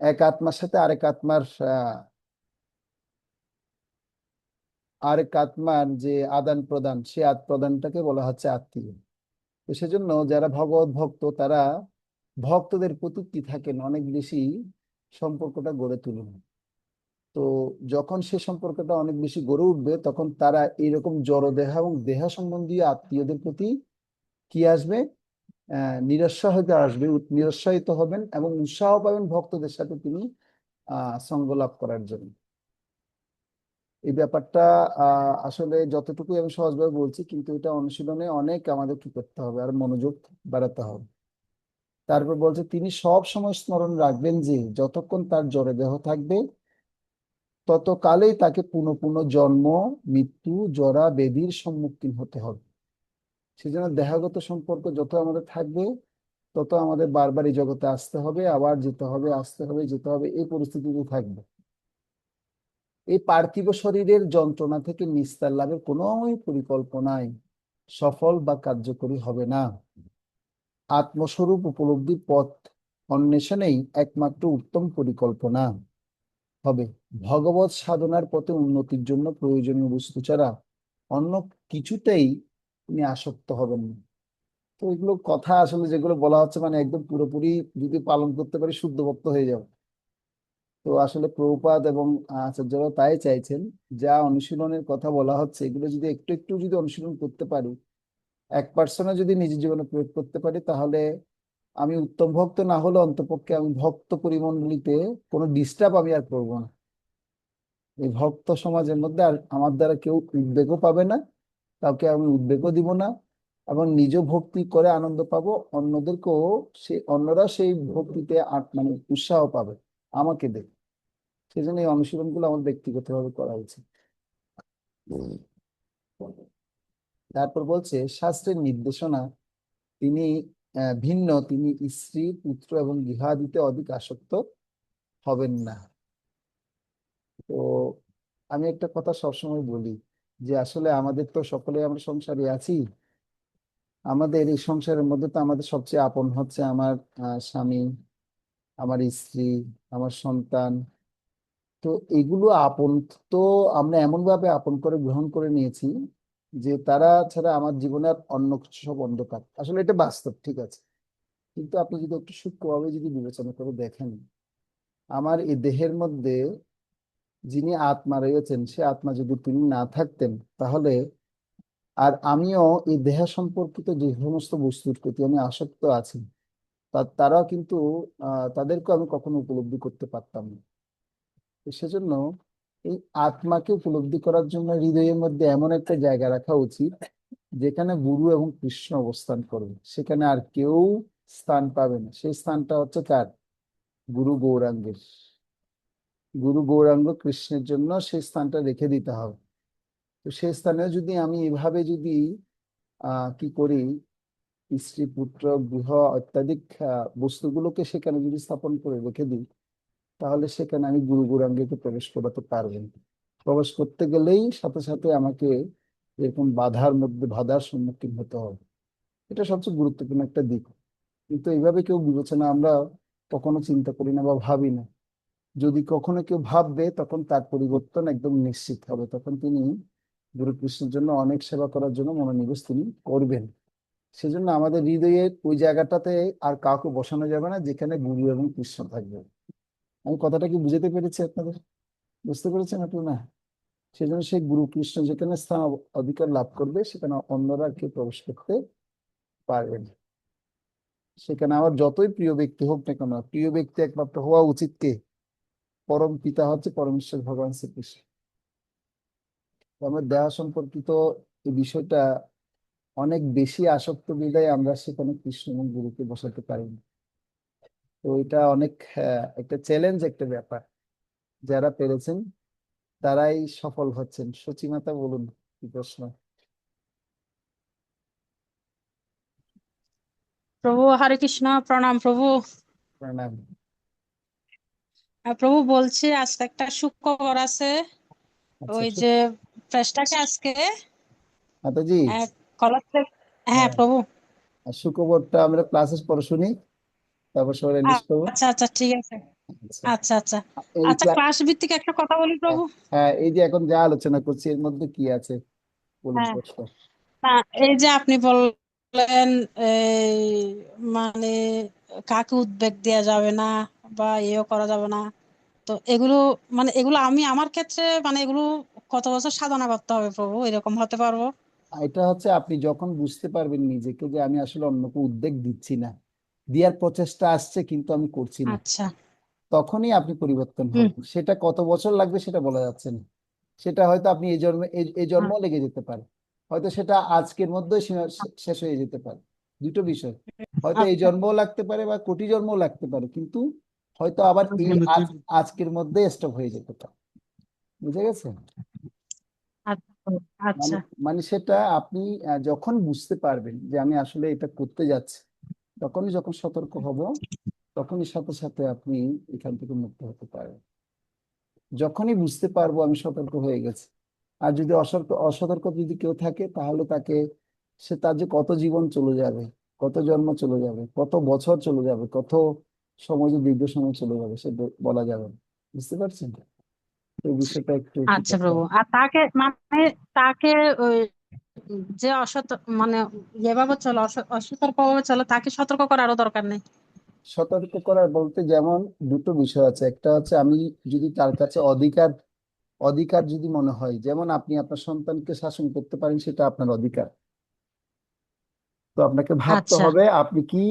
এক আত্মার সাথে আরেক আত্মার যে আদান প্রদান, সে প্রদানটাকে বলা হচ্ছে আত্মীয়। তো সেজন্য যারা ভগবত ভক্ত তারা ভক্তদের প্রতি কি থাকেন, অনেক বেশি সম্পর্কটা গড়ে তুলুন। তো যখন সে সম্পর্কটা অনেক বেশি গড়ে উঠবে, তখন তারা এইরকম জড়দেহ এবং দেহ সম্বন্ধীয় আত্মীয়দের প্রতি কি আসবে, নিরুৎসাহিত আসবে, নিরুৎসাহিত হবেন এবং উৎসাহ পাবেন ভক্তদের সাথে তিনি সঙ্গ লাভ করার জন্য। এই ব্যাপারটা আসলে যতটুকু আমি সহজভাবে বলছি, কিন্তু এটা অনুশীলনে অনেক আমাদের কি করতে হবে, আর মনোযোগ বাড়াতে হবে। তারপর বলছে তিনি সব সময় স্মরণ রাখবেন যে যতক্ষণ তার জড় দেহ থাকবে ততকালেই তাকে পুনঃ পুনঃ জন্ম, মৃত্যু, জরা ব্যাধির সম্মুখীন হতে হবে। সেজন্য দেহগত সম্পর্ক যত আমাদের থাকবে তত আমাদের বারবার এই জগতে আসতে হবে, আবার যেতে হবে, আসতে হবে, যেতে হবে, এই পরিস্থিতিতে থাকবে। এই পার্থিব শরীরের যন্ত্রণা থেকে নিস্তার লাভের কোনো পরিকল্পনাই সফল বা কার্যকরী হবে না। আত্মস্বরূপ উপলব্ধির পথ অন্বেষণেই একমাত্র উত্তম পরিকল্পনা হবে। ভগবত সাধনার পথে উন্নতির জন্য প্রয়োজনীয় বস্তু ছাড়া অন্য কিছুতেই তিনি আসক্ত হবেন না। তো এগুলো কথা আসলে যেগুলো বলা হচ্ছে, মানে একদম পুরোপুরি যদি পালন করতে পারি শুদ্ধ ভক্ত হয়ে যাবে। তো আসলে প্রভুপাদ এবং আচার্যরা তাই চাইছেন, যা অনুশীলনের কথা বলা হচ্ছে এগুলো যদি একটু একটু যদি অনুশীলন করতে পারি, 1% যদি নিজের জীবনে প্রয়োগ করতে পারি, তাহলে আমি উত্তম ভক্ত না হলে অন্তপক্ষে আমি ভক্ত পরিমণ্ডলীতে কোনো ডিস্টার্ব আমি আর করবো না। এই ভক্ত সমাজের মধ্যে আর আমার দ্বারা কেউ উদ্বেগও পাবে না, কাউকে আমি উদ্বেগও দিব না, এবং নিজ ভক্তি করে আনন্দ পাবো, অন্যদেরকেও অন্যরা সেই ভক্তিতে মানে উৎসাহ পাবে আমাকে দেখে। সেই জন্য এই অনুশীলনগুলো আমার ব্যক্তিগতভাবে করা উচিত। তারপর বলছে শাস্ত্রের নির্দেশনা তিনি ভিন্ন, তিনি স্ত্রী, পুত্র এবং গৃহাদিতে অধিক আসক্ত হবেন না। তো আমি একটা কথা সবসময় বলি, যে আসলে আমাদের তো সকলে আমরা সংসারে আছি, আমাদের এই সংসারের মধ্যে তো আমাদের সবচেয়ে আপন হচ্ছে আমার স্বামী, আমার স্ত্রী, আমার সন্তান। তো এগুলো আপন, তো আমরা এমন ভাবে আপন করে গ্রহণ করে নিয়েছি যে তারা ছাড়া আমার জীবনে আর অন্য কিছু সব অন্ধকার। আসলে এটা বাস্তব, ঠিক আছে, কিন্তু আপনি যদি একটু সূক্ষ্মভাবে যদি বিবেচনা করে দেখেন, আমার এই দেহের মধ্যে যিনি আত্মা রয়েছেন, সে আত্মা যদি তিনি না থাকতেন, তাহলে আর আমিও এই দেহ সম্পর্কিত যে সমস্ত বস্তুর প্রতি আমি আসক্ত আছি, তারাও কিন্তু তাদেরকে আমি কখনো উপলব্ধি করতে পারতাম না। তো সেজন্য এই আত্মাকে উপলব্ধি করার জন্য হৃদয়ের মধ্যে এমন একটা জায়গা রাখা উচিত যেখানে গুরু এবং কৃষ্ণ অবস্থান করবে, সেখানে আর কেউ স্থান পাবে না। সেই স্থানটা হচ্ছে কার? গুরু গৌরাঙ্গের। গুরু গৌরাঙ্গ কৃষ্ণের জন্য সেই স্থানটা রেখে দিতে হবে। তো সেই স্থানে যদি আমি এভাবে যদি কি করি, স্ত্রী, পুত্র, গৃহ অত্যাধিক বস্তুগুলোকে সেখানে যদি স্থাপন করে রেখে দিই, তাহলে সেখানে আমি গুরু গৌরাঙ্গকে প্রবেশ করাতে পারবেন। প্রবেশ করতে গেলেই সাথে সাথে আমাকে এরকম বাধার সম্মুখীন হতে হবে। এটা সবচেয়ে গুরুত্বপূর্ণ একটা দিক। কিন্তু এইভাবে কেউ বিবেচনা আমরা কখনো চিন্তা করি না বা ভাবি না। যদি কখনো কেউ ভাববে, তখন তার পরিবর্তন একদম নিশ্চিত হবে। তখন তিনি গুরু কৃষ্ণের জন্য অনেক সেবা করার জন্য মনোনিবেশ তিনি করবেন। সেজন্য আমাদের হৃদয়ের ওই জায়গাটাতে আর কাউকে বসানো যাবে না যেখানে গুরু এবং কৃষ্ণ থাকবে। আমি কথাটা কি বুঝাতে পেরেছি আপনাদের? বুঝতে পেরেছেন আপনি না? সেজন্য সেই গুরু কৃষ্ণ যেখানে স্থান অধিকার লাভ করবে, সেখানে অন্যরা আর কেউ প্রবেশ করতে পারবে না। সেখানে আমার যতই প্রিয় ব্যক্তি হোক না কেন, প্রিয় ব্যক্তি একমাত্র হওয়া উচিত কে? পরম পিতা হচ্ছে পরমেশ্বর ভগবান শ্রীকৃষ্ণ। তো আমার দেহ সম্পর্কিত এই বিষয়টা অনেক বেশি আসক্ত বিদায় আমরা সেখানে কৃষ্ণ এবং গুরুকে বসাতে পারি না। তো এটা অনেক একটা চ্যালেঞ্জ, একটা ব্যাপার। যারা পেরেছেন তারাই সফল হচ্ছেন। সচিমাতা বলুন, কি প্রশ্ন? প্রভু হরে কৃষ্ণ, প্রণাম প্রভু। প্রণাম। প্রভু বলছি আজকে একটা সুখবর আছে। আচ্ছা, ওই যে প্রেসটাকে আজকে মাতাজি। কলেজ থেকে। হ্যাঁ হ্যাঁ, প্রভু। আর সুখবরটা আমরা ক্লাসে পরে শুনি, তারপর সবাই রিলিজ করবো। আচ্ছা আচ্ছা, ঠিক আছে। আচ্ছা। আচ্ছা আচ্ছা। এই আচ্ছা, ক্লাস ভিত্তিক একটা কথা বলি হ্যাঁ, প্রভু। হ্যাঁ, এই যে এখন যা আলোচনা করছি এর মধ্যে কি আছে বলুন হ্যাঁ, প্রশ্ন। না, এই যে আপনি বললেন এই মানে কাকে উদ্বেগ দেওয়া যাবে না, বা এও করা যাবে না। তো এগুলো মানে এগুলো আমি আমার ক্ষেত্রে মানে এগুলো কত বছর সাধনা করতে হবে প্রভু এরকম হতে পারবো? এটা হচ্ছে আপনি যখন বুঝতে পারবেন নিজেকে যে আমি আসলে অন্যকে উদ্বেগ দিচ্ছি না, দেওয়ার প্রচেষ্টা আসছে কিন্তু আমি করছি না, আচ্ছা। তখনই আপনি পরিবর্তন হুম। হবেন। সেটা কত বছর লাগবে সেটা বলা যাচ্ছে না। সেটা হয়তো আপনি এই জন্মে এই জন্ম লেগে যেতে পারে, হয়তো সেটা আজকের মধ্যে শেষ হয়ে যেতে পারে। দুটো বিষয়, হয়তো এই আচ্ছা। জন্মও লাগতে পারে বা কোটি জন্মও লাগতে পারে, কিন্তু হয়তো আবার এই আজকের মধ্যে স্টপ হয়ে যেতে পারে। বুঝে গেছে? আচ্ছা। মানে আচ্ছা। মানে সেটা আপনি যখন বুঝতে পারবেন যে আমি আসলে এটা করতে যাচ্ছি, তখনই যখন সতর্ক হব, তখনই সাথে সাথে আপনি এখান থেকে মুক্ত হতে পারবেন। যখনই বুঝতে পারবো আমি সতর্ক হয়ে গেছি। আর যদি অসতর্ক যদি কেউ থাকে, তাহলে তাকে তার যে কত জীবন চলে যাবে, কত জন্ম চলে যাবে, কত বছর চলে যাবে, কত সময় যে দীর্ঘ সময় চলে যাবে সে বলা যাবে না। বুঝতে পারছেন? এই বিষয়টা একটু কি আচ্ছা করতে প্রভু, হবে। আর তাকে মানে তাকে ওই যে মানে যেভাবে চলো অসতর্ক ভাবে চলো তাকে সতর্ক করারও দরকার নেই? সতর্ক করার বলতে যেমন দুটো বিষয় আছে। একটা হচ্ছে আমি যদি তার কাছে অধিকার অধিকার যদি মনে হয়, যেমন আপনি আপনার সন্তানকে শাসন করতে পারেন, সেটা আপনার অধিকার। তো আপনাকে ভাবতে আচ্ছা। হবে আপনি কি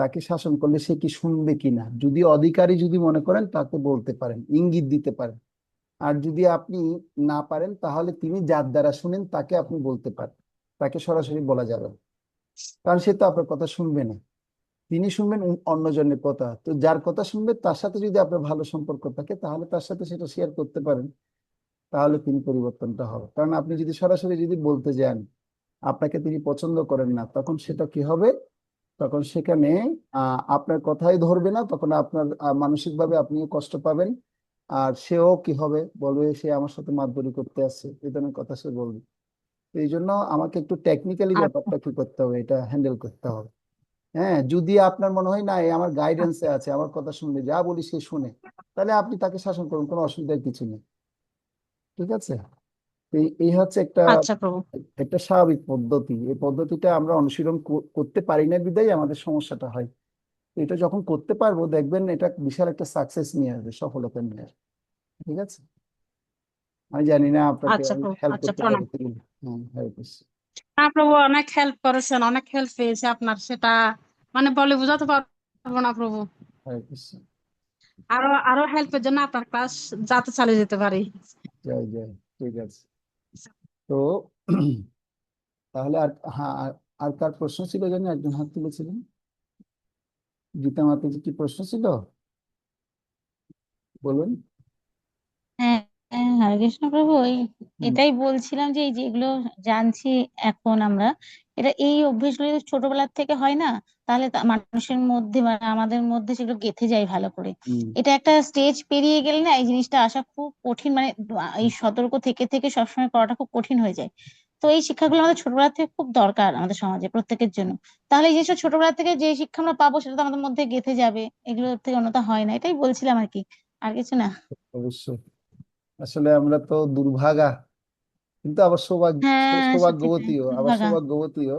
তাকে শাসন করলে সে কি শুনবে কিনা। যদি অধিকারী যদি মনে করেন, তাকে বলতে পারেন, ইঙ্গিত দিতে পারেন। আর যদি আপনি না পারেন, তাহলে তিনি যার দ্বারা শুনেন তাকে আপনি বলতে পারেন। তাকে সরাসরি বলা যাবে না, কারণ সে তো আপনার কথা শুনবে না। তিনি শুনবেন অন্যজনের কথা। তো যার কথা শুনবে তার সাথে যদি আপনার ভালো সম্পর্ক থাকে, তাহলে তার সাথে সেটা শেয়ার করতে পারেন। তাহলে তিনি পরিবর্তনটা হবে। কারণ আপনি যদি সরাসরি যদি বলতে যান, আপনাকে তিনি পছন্দ করেন না, তখন সেটা কি হবে? তখন সেখানে আপনার কথাই ধরবে না, তখন আপনার মানসিকভাবে আপনিও কষ্ট পাবেন। আর সেও কি হবে, বলবে সে আমার সাথে মাতবরি করতে আসছে, এই ধরনের কথা সে বলবে। তো এই জন্য আমাকে একটু টেকনিক্যালি আচ্ছা। ব্যাপারটা কি করতে হবে, এটা হ্যান্ডেল করতে হবে। হ্যাঁ, যদি আপনার মনে হয় না এ আমার গাইডেন্সে আছে, আমার কথা শুনবে, যা বলি সে শুনে, তাহলে আপনি তাকে শাসন করুন, কোনো অসুবিধার কিছু নেই। ঠিক আছে? এই এই হচ্ছে একটা আচ্ছা প্রভু। একটা স্বাভাবিক পদ্ধতি। এই পদ্ধতিটা আমরা অনুশীলন করতে পারি না বিধায় আমাদের সমস্যাটা হয়। এটা যখন করতে পারবো, দেখবেন এটা বিশাল একটা সাকসেস নিয়ে আসবে, সফলতা নিয়ে আসবে। ঠিক আছে? আমি জানি না আপনাকে আচ্ছা আমি প্রভু, হেল্প আচ্ছা করতে প্রণাম। পারছি কিনা। হ্যাঁ, হেল্প করছি। না প্রভু, অনেক হেল্প করেছেন, অনেক হেল্প পেয়েছে আপনার, সেটা মানে বলে বোঝাতে পারবো না প্রভু। হেল্প করছি। আরো আরো হেল্পের জন্য আপনার ক্লাস যাতে চালিয়ে যেতে পারি। জয় জয়। ঠিক আছে। তো তাহলে আর, হ্যাঁ, আর কার প্রশ্ন ছিল জানি, একজন হাত তুলেছিলেন। গীতা মাতাজি, কি প্রশ্ন ছিল বলুন। হ্যাঁ, হ্যাঁ, হরে কৃষ্ণ প্রভু। হুম, এটাই বলছিলাম যে এই যেগুলো জানছি এখন আমরা, এটা এই অভ্যেসগুলো যদি ছোটবেলার থেকে হয় না, তাহলে মানুষের মধ্যে বা আমাদের মধ্যে সেগুলো গেঁথে যায় ভালো করে। হুম, এটা একটা স্টেজ পেরিয়ে গেলে না এই জিনিসটা আসা খুব কঠিন, মানে এই সতর্ক থেকে থেকে সবসময় করাটা খুব কঠিন হয়ে যায়। তো এই শিক্ষাগুলো আমাদের ছোটবেলা থেকে খুব দরকার আমাদের সমাজে প্রত্যেকের জন্য। তাহলে এই জিনিসটা ছোটবেলা থেকে যে শিক্ষা আমরা পাবো সেটা তো আমাদের মধ্যে গেঁথে যাবে, এগুলো থেকে অন্যথা হয় না। এটাই বলছিলাম আর কি, আর কিছু না। অবশ্যই। আসলে আমরা তো দুর্ভাগা, কিন্তু আবার হ্যাঁ, সত্যি তাই, সৌভাগ্যবতীও, আবার দুর্ভাগা। সৌভাগ্যবতীও।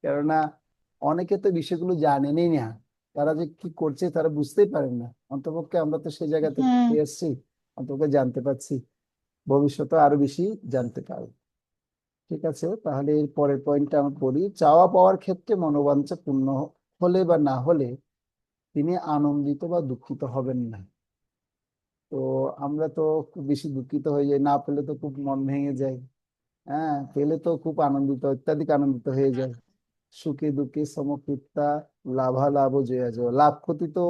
কেননা অনেকে তো বিষয়গুলো জানেনই না। তারা যে কি করছে তারা বুঝতেই পারেন না। অন্তপক্ষে আমরা তো সেই জায়গাতে হ্যাঁ। এসেছি, অন্তপক্ষে জানতে পারছি। ভবিষ্যতে আরো বেশি জানতে পারবো। ঠিক আছে, তাহলে এর পরের পয়েন্টটা আমি পড়ি। চাওয়া পাওয়ার ক্ষেত্রে মনোবাঞ্ছা পূর্ণ হলে বা না হলে তিনি আনন্দিত বা দুঃখিত হবেন না। তো আমরা তো খুব বেশি দুঃখিত হয়ে যাই, না পেলে তো খুব মন ভেঙে যায়। হ্যাঁ, পেলে তো খুব আনন্দিত, অত্যাধিক আনন্দিত হয়ে যায়। সুখে দুঃখে সমকৃতা, লাভালাভ জয়া জয়, লাভ ক্ষতি তো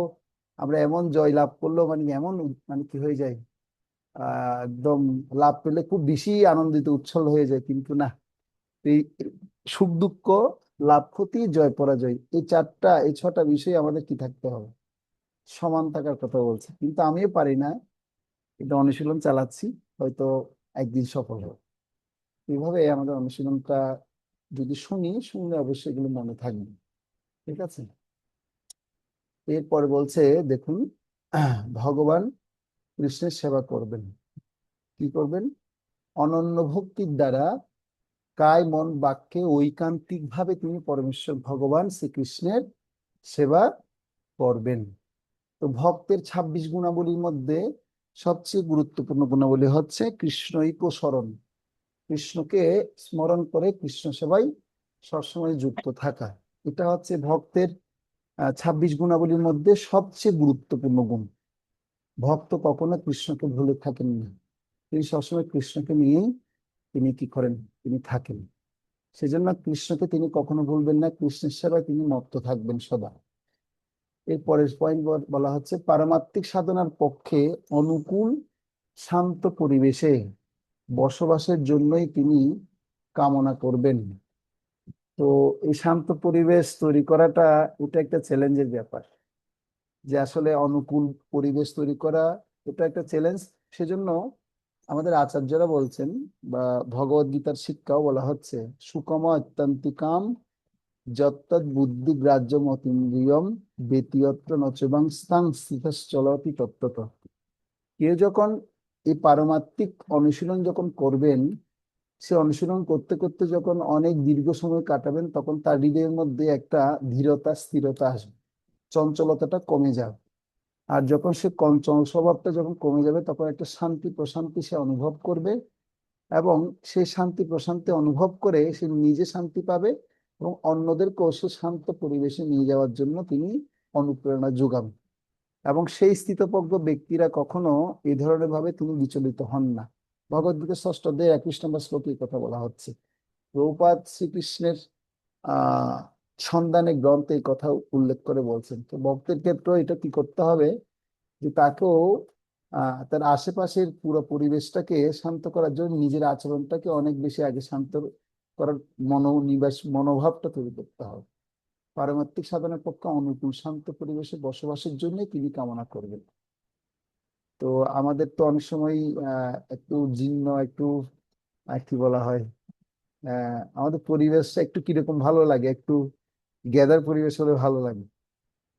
আমরা এমন জয় লাভ করলেও মানে এমন মানে কি হয়ে যায়, একদম লাভ পেলে খুব বেশি আনন্দিত উচ্ছল হয়ে যায়, কিন্তু না। এই সুখ দুঃখ, লাভ ক্ষতি, জয় পরাজয়, এই ছটা বিষয় আমাদের কি থাকতে হবে, সমান থাকার কথা বলছে। কিন্তু আমিও পারি না, এটা অনুশীলন চালাচ্ছি, হয়তো একদিন সফল হবে। এইভাবে আমাদের অনুশীলনটা যদি শুনলে অবশ্যই এগুলো মনে থাকবে। ঠিক আছে? এরপরে বলছে, দেখুন, ভগবান কৃষ্ণের সেবা করবেন। কি করবেন? অনন্য ভক্তির দ্বারা কায় মন বাক্যে ঐকান্তিক ভাবে তিনি পরমেশ্বর ভগবান শ্রীকৃষ্ণের সেবা করবেন। তো তো ভক্তের 26 গুণাবলীর মধ্যে সবচেয়ে গুরুত্বপূর্ণ গুণাবলী হচ্ছে কৃষ্ণৈক স্মরণ, কৃষ্ণকে স্মরণ করে কৃষ্ণ সেবায় সবসময় যুক্ত থাকা। এটা হচ্ছে ভক্তের 26 গুণাবলীর মধ্যে সবচেয়ে গুরুত্বপূর্ণ গুণ। ভক্ত কখনো কৃষ্ণকে ভুলে থাকেন না, তিনি সবসময় কৃষ্ণকে নিয়েই তিনি কি করেন, তিনি থাকেন। সেজন্য কৃষ্ণকে তিনি কখনো ভুলবেন না, কৃষ্ণের সেবায় তিনি মত্ত থাকবেন সদা। এর পরের পয়েন্ট বলা হচ্ছে পারমাত্মিক সাধনার পক্ষে অনুকূল শান্ত পরিবেশে বসবাসের জন্যই তিনি কামনা করবেন। তো এই শান্ত পরিবেশ তৈরি করাটা এটা একটা চ্যালেঞ্জের ব্যাপার, যে আসলে অনুকূল পরিবেশ তৈরি করা এটা একটা চ্যালেঞ্জ। সেজন্য আমাদের আচার্যরা বলছেন, বা ভগবদ গীতার শিক্ষাও বলা হচ্ছে, সুকম অত্যন্তিকাম যত্তৎ বুদ্ধি গ্রাহ্য মতীন্দ্রিয়ম বেতিয়ত্র নচবাং স্থাং স্থিতশ্চলতি তত্ত্বত। কেউ যখন এই পারমাত্মিক অনুশীলন যখন করবেন, সে অনুশীলন করতে করতে যখন অনেক দীর্ঘ সময় কাটাবেন, তখন তার হৃদয়ের মধ্যে একটা ধীরতা স্থিরতা আসবে, চঞ্চলতাটা কমে যাবে। আর যখন সে চঞ্চল স্বভাবটা যখন কমে যাবে, তখন একটা শান্তি প্রশান্তি সে অনুভব করবে, এবং সেই শান্তি প্রশান্তি অনুভব করে সে নিজে শান্তি পাবে এবং অন্যদেরকেও সে শান্ত পরিবেশে নিয়ে যাওয়ার জন্য তিনি অনুপ্রেরণা যোগান। এবং সেই স্থিতপ্রজ্ঞ ব্যক্তিরা কখনো এই ধরনের ভাবে তিনি বিচলিত হন না। ভগবদ্গীতার 6ষ্ঠ অধ্যায় 21 নম্বর শ্লোকে এই কথা বলা হচ্ছে। প্রভুপাদ শ্রীকৃষ্ণের আহ সন্ধানে গ্রন্থে এই কথা উল্লেখ করে বলছেন। তো ভক্তের ক্ষেত্রে এটা কি করতে হবে, যে তাকেও তার আশেপাশের পুরো পরিবেশটাকে শান্ত করার জন্য নিজের আচরণটাকে অনেক বেশি আগে শান্ত করার মনোভাবটা তৈরি করতে হবে। পারমাত্মিক সাধনের পক্ষে অনুকূল শান্ত পরিবেশে বসবাসের জন্য তিনি কামনা করবেন। তো আমাদের তো অনেক সময় একটু জীর্ণ, একটু কি বলা হয়, আমাদের পরিবেশটা একটু কিরকম ভালো লাগে, একটু গ্যাদার পরিবেশ হলে ভালো লাগে,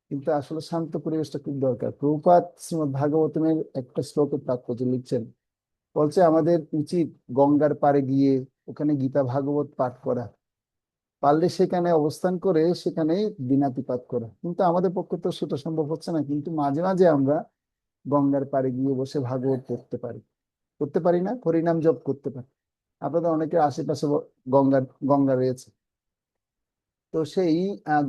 কিন্তু আসলে শান্ত পরিবেশটা খুব দরকার। প্রভুপাদ শ্রীমদ্ ভাগবতমের একটা শ্লোকের তাৎপর্য লিখছেন, বলছে আমাদের উচিত গঙ্গার পাড়ে গিয়ে ওখানে গীতা ভাগবত পাঠ করা, পারলে সেখানে অবস্থান করে সেখানে দিনাতিপাত করা। কিন্তু আমাদের পক্ষে তো সেটা সম্ভব হচ্ছে না, কিন্তু মাঝে মাঝে আমরা গঙ্গার পাড়ে গিয়ে বসে ভাগবত পড়তে পারি, করতে পারি না, হরিনাম জপ করতে পারি। আপনাদের অনেকের আশেপাশে গঙ্গা রয়েছে, তো সেই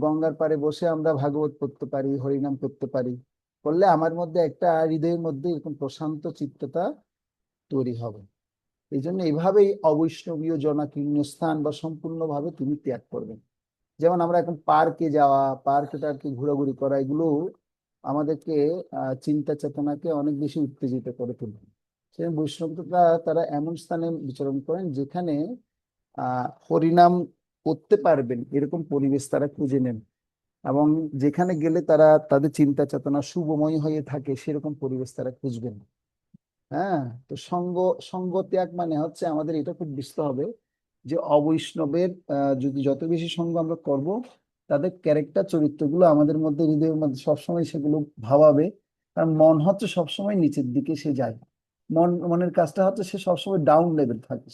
গঙ্গার পাড়ে বসে আমরা ভাগবত পড়তে পারি, হরিনাম করতে পারি। করলে আমার মধ্যে একটা হৃদয়ের মধ্যে এরকম প্রশান্ত চিত্ততা তৈরি হবে। এই জন্য এইভাবেই অবৈষ্ণবীয় জনাকীর্ণ স্থান বা সম্পূর্ণভাবে তুমি ত্যাগ করবেন। যেমন আমরা এখন পার্কে যাওয়া, পার্কে টার্কে ঘোরাঘুরি করা, এগুলো আমাদেরকে চিন্তা চেতনাকে অনেক বেশি উত্তেজিত করে তুলবে। সেই বৈষ্ণবরা তারা এমন স্থানে বিচরণ করেন যেখানে হরিনাম করতে পারবেন এরকম পরিবেশ তারা খুঁজে নেন, এবং যেখানে গেলে তারা তাদের চিন্তা চেতনা শুভময় হয়ে থাকে সেরকম পরিবেশ তারা খুঁজবেন। হ্যাঁ, তো সঙ্গ ত্যাগ মানে হচ্ছে আমাদের এটা খুব বুঝতে হবে যে অবৈষ্ণবের যদি যত বেশি সঙ্গ আমরা করব, তাদের ক্যারেক্টার চরিত্রগুলো আমাদের মধ্যে হৃদয়ের মধ্যে সবসময় সেগুলো ভাবাবে। কারণ মন হচ্ছে সবসময় নিচের দিকে সে যায়, মনের কাজটা হচ্ছে সে সবসময় ডাউন লেভেল থাকে,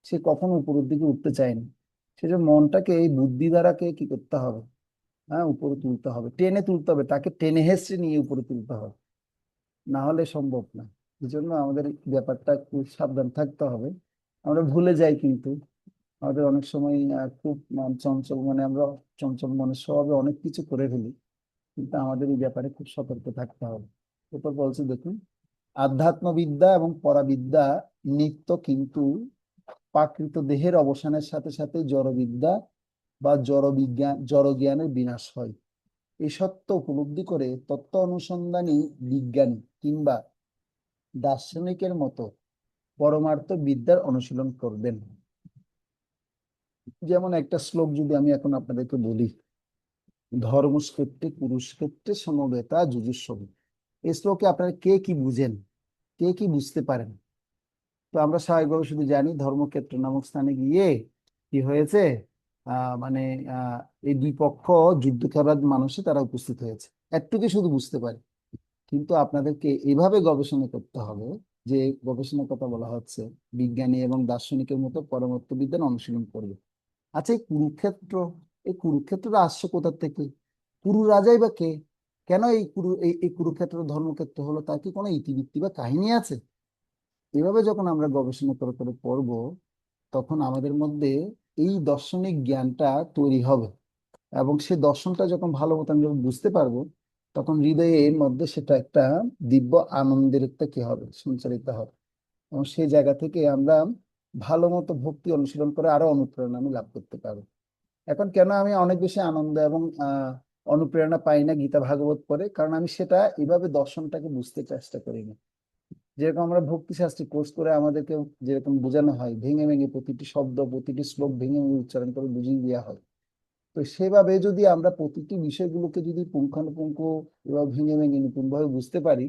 সে কখনো উপরের দিকে উঠতে চায় না। সেজন্য মনটাকে এই বুদ্ধি দ্বারাকে কি করতে হবে, হ্যাঁ, উপরে তুলতে হবে, টেনে তুলতে হবে, তাকে টেনে হেসড়ে নিয়ে উপরে তুলতে হবে, না হলে সম্ভব না। এই জন্য আমাদের ব্যাপারটা খুব সাবধান থাকতে হবে। আমরা ভুলে যাই, কিন্তু আমাদের অনেক সময় খুব চঞ্চল, মানে আমরা চঞ্চল মনের স্বভাবে অনেক কিছু করে ফেলি, কিন্তু আমাদের এই ব্যাপারে খুব সতর্ক থাকতে হবে। এরপর বলছি দেখুন, আধ্যাত্মবিদ্যা এবং পরাবিদ্যা নিত্য, কিন্তু প্রাকৃত দেহের অবসানের সাথে সাথে জড়বিদ্যা বা জড় জ্ঞানের বিনাশ হয়। এই সত্য উপলব্ধি করে তত্ত্ব অনুসন্ধানী বিজ্ঞানী কিংবা দার্শনিকের মতো পরমার্থ বিদ্যার অনুশীলন করবেন। যেমন একটা শ্লোক যদি আমি এখন আপনাদেরকে বলি, ধর্মক্ষেত্রে কুরুক্ষেত্রে সমবেতা যুযুৎসব। এই শ্লোকে আপনারা কে কি বুঝেন, কে কি বুঝতে পারেন? তো আমরা স্বাভাবিকভাবে শুধু জানি ধর্মক্ষেত্র নামক স্থানে গিয়ে কি হয়েছে, মানে এই দুই পক্ষ যুদ্ধ করার মানুষে তারা উপস্থিত হয়েছে, একটুকু শুধু বুঝতে পারি। কিন্তু আপনাদেরকে এভাবে গবেষণা করতে হবে, যে গবেষণার কথা বলা হচ্ছে বিজ্ঞানী এবং দার্শনিকের মতো পরমার্থ বিজ্ঞান অনুশীলন করবে। আচ্ছা, এই কুরুক্ষেত্রটা আসছে কোথা থেকে? কুরু রাজাই বা কে? কেন এই কুরুক্ষেত্র ধর্মক্ষেত্র হলো, তার কি কোনো ইতিবৃত্তি বা কাহিনী আছে? এভাবে যখন আমরা গবেষণা করে করে পড়বো, তখন আমাদের মধ্যে এই দার্শনিক জ্ঞানটা তৈরি হবে, এবং সেই দর্শনটা যখন ভালো মতো আমরা বুঝতে পারবো, তখন হৃদয়ে এর মধ্যে সেটা একটা দিব্য আনন্দের একটা কি হবে, সঞ্চারিত হবে। এবং সেই জায়গা থেকে আমরা ভালো মতো ভক্তি অনুশীলন করে আরো অনুপ্রেরণা আমি লাভ করতে পারবো। এখন কেন আমি অনেক বেশি আনন্দ এবং অনুপ্রেরণা পাই না গীতা ভাগবত পড়ে? কারণ আমি সেটা এভাবে দর্শনটাকে বুঝতে চেষ্টা করি না। যেরকম আমরা ভক্তি শাস্ত্রে কোর্স করে আমাদেরকে যেরকম বোঝানো হয়, ভেঙে ভেঙে প্রতিটি শব্দ প্রতিটি শ্লোক ভেঙে ভেঙে উচ্চারণ করে বুঝিয়ে দেওয়া হয়, তো সেভাবে যদি আমরা প্রতিটি বিষয়গুলোকে যদি পুঙ্খানুপুঙ্খ এভাবে ভেঙে ভেঙে নিপুণভাবে বুঝতে পারি,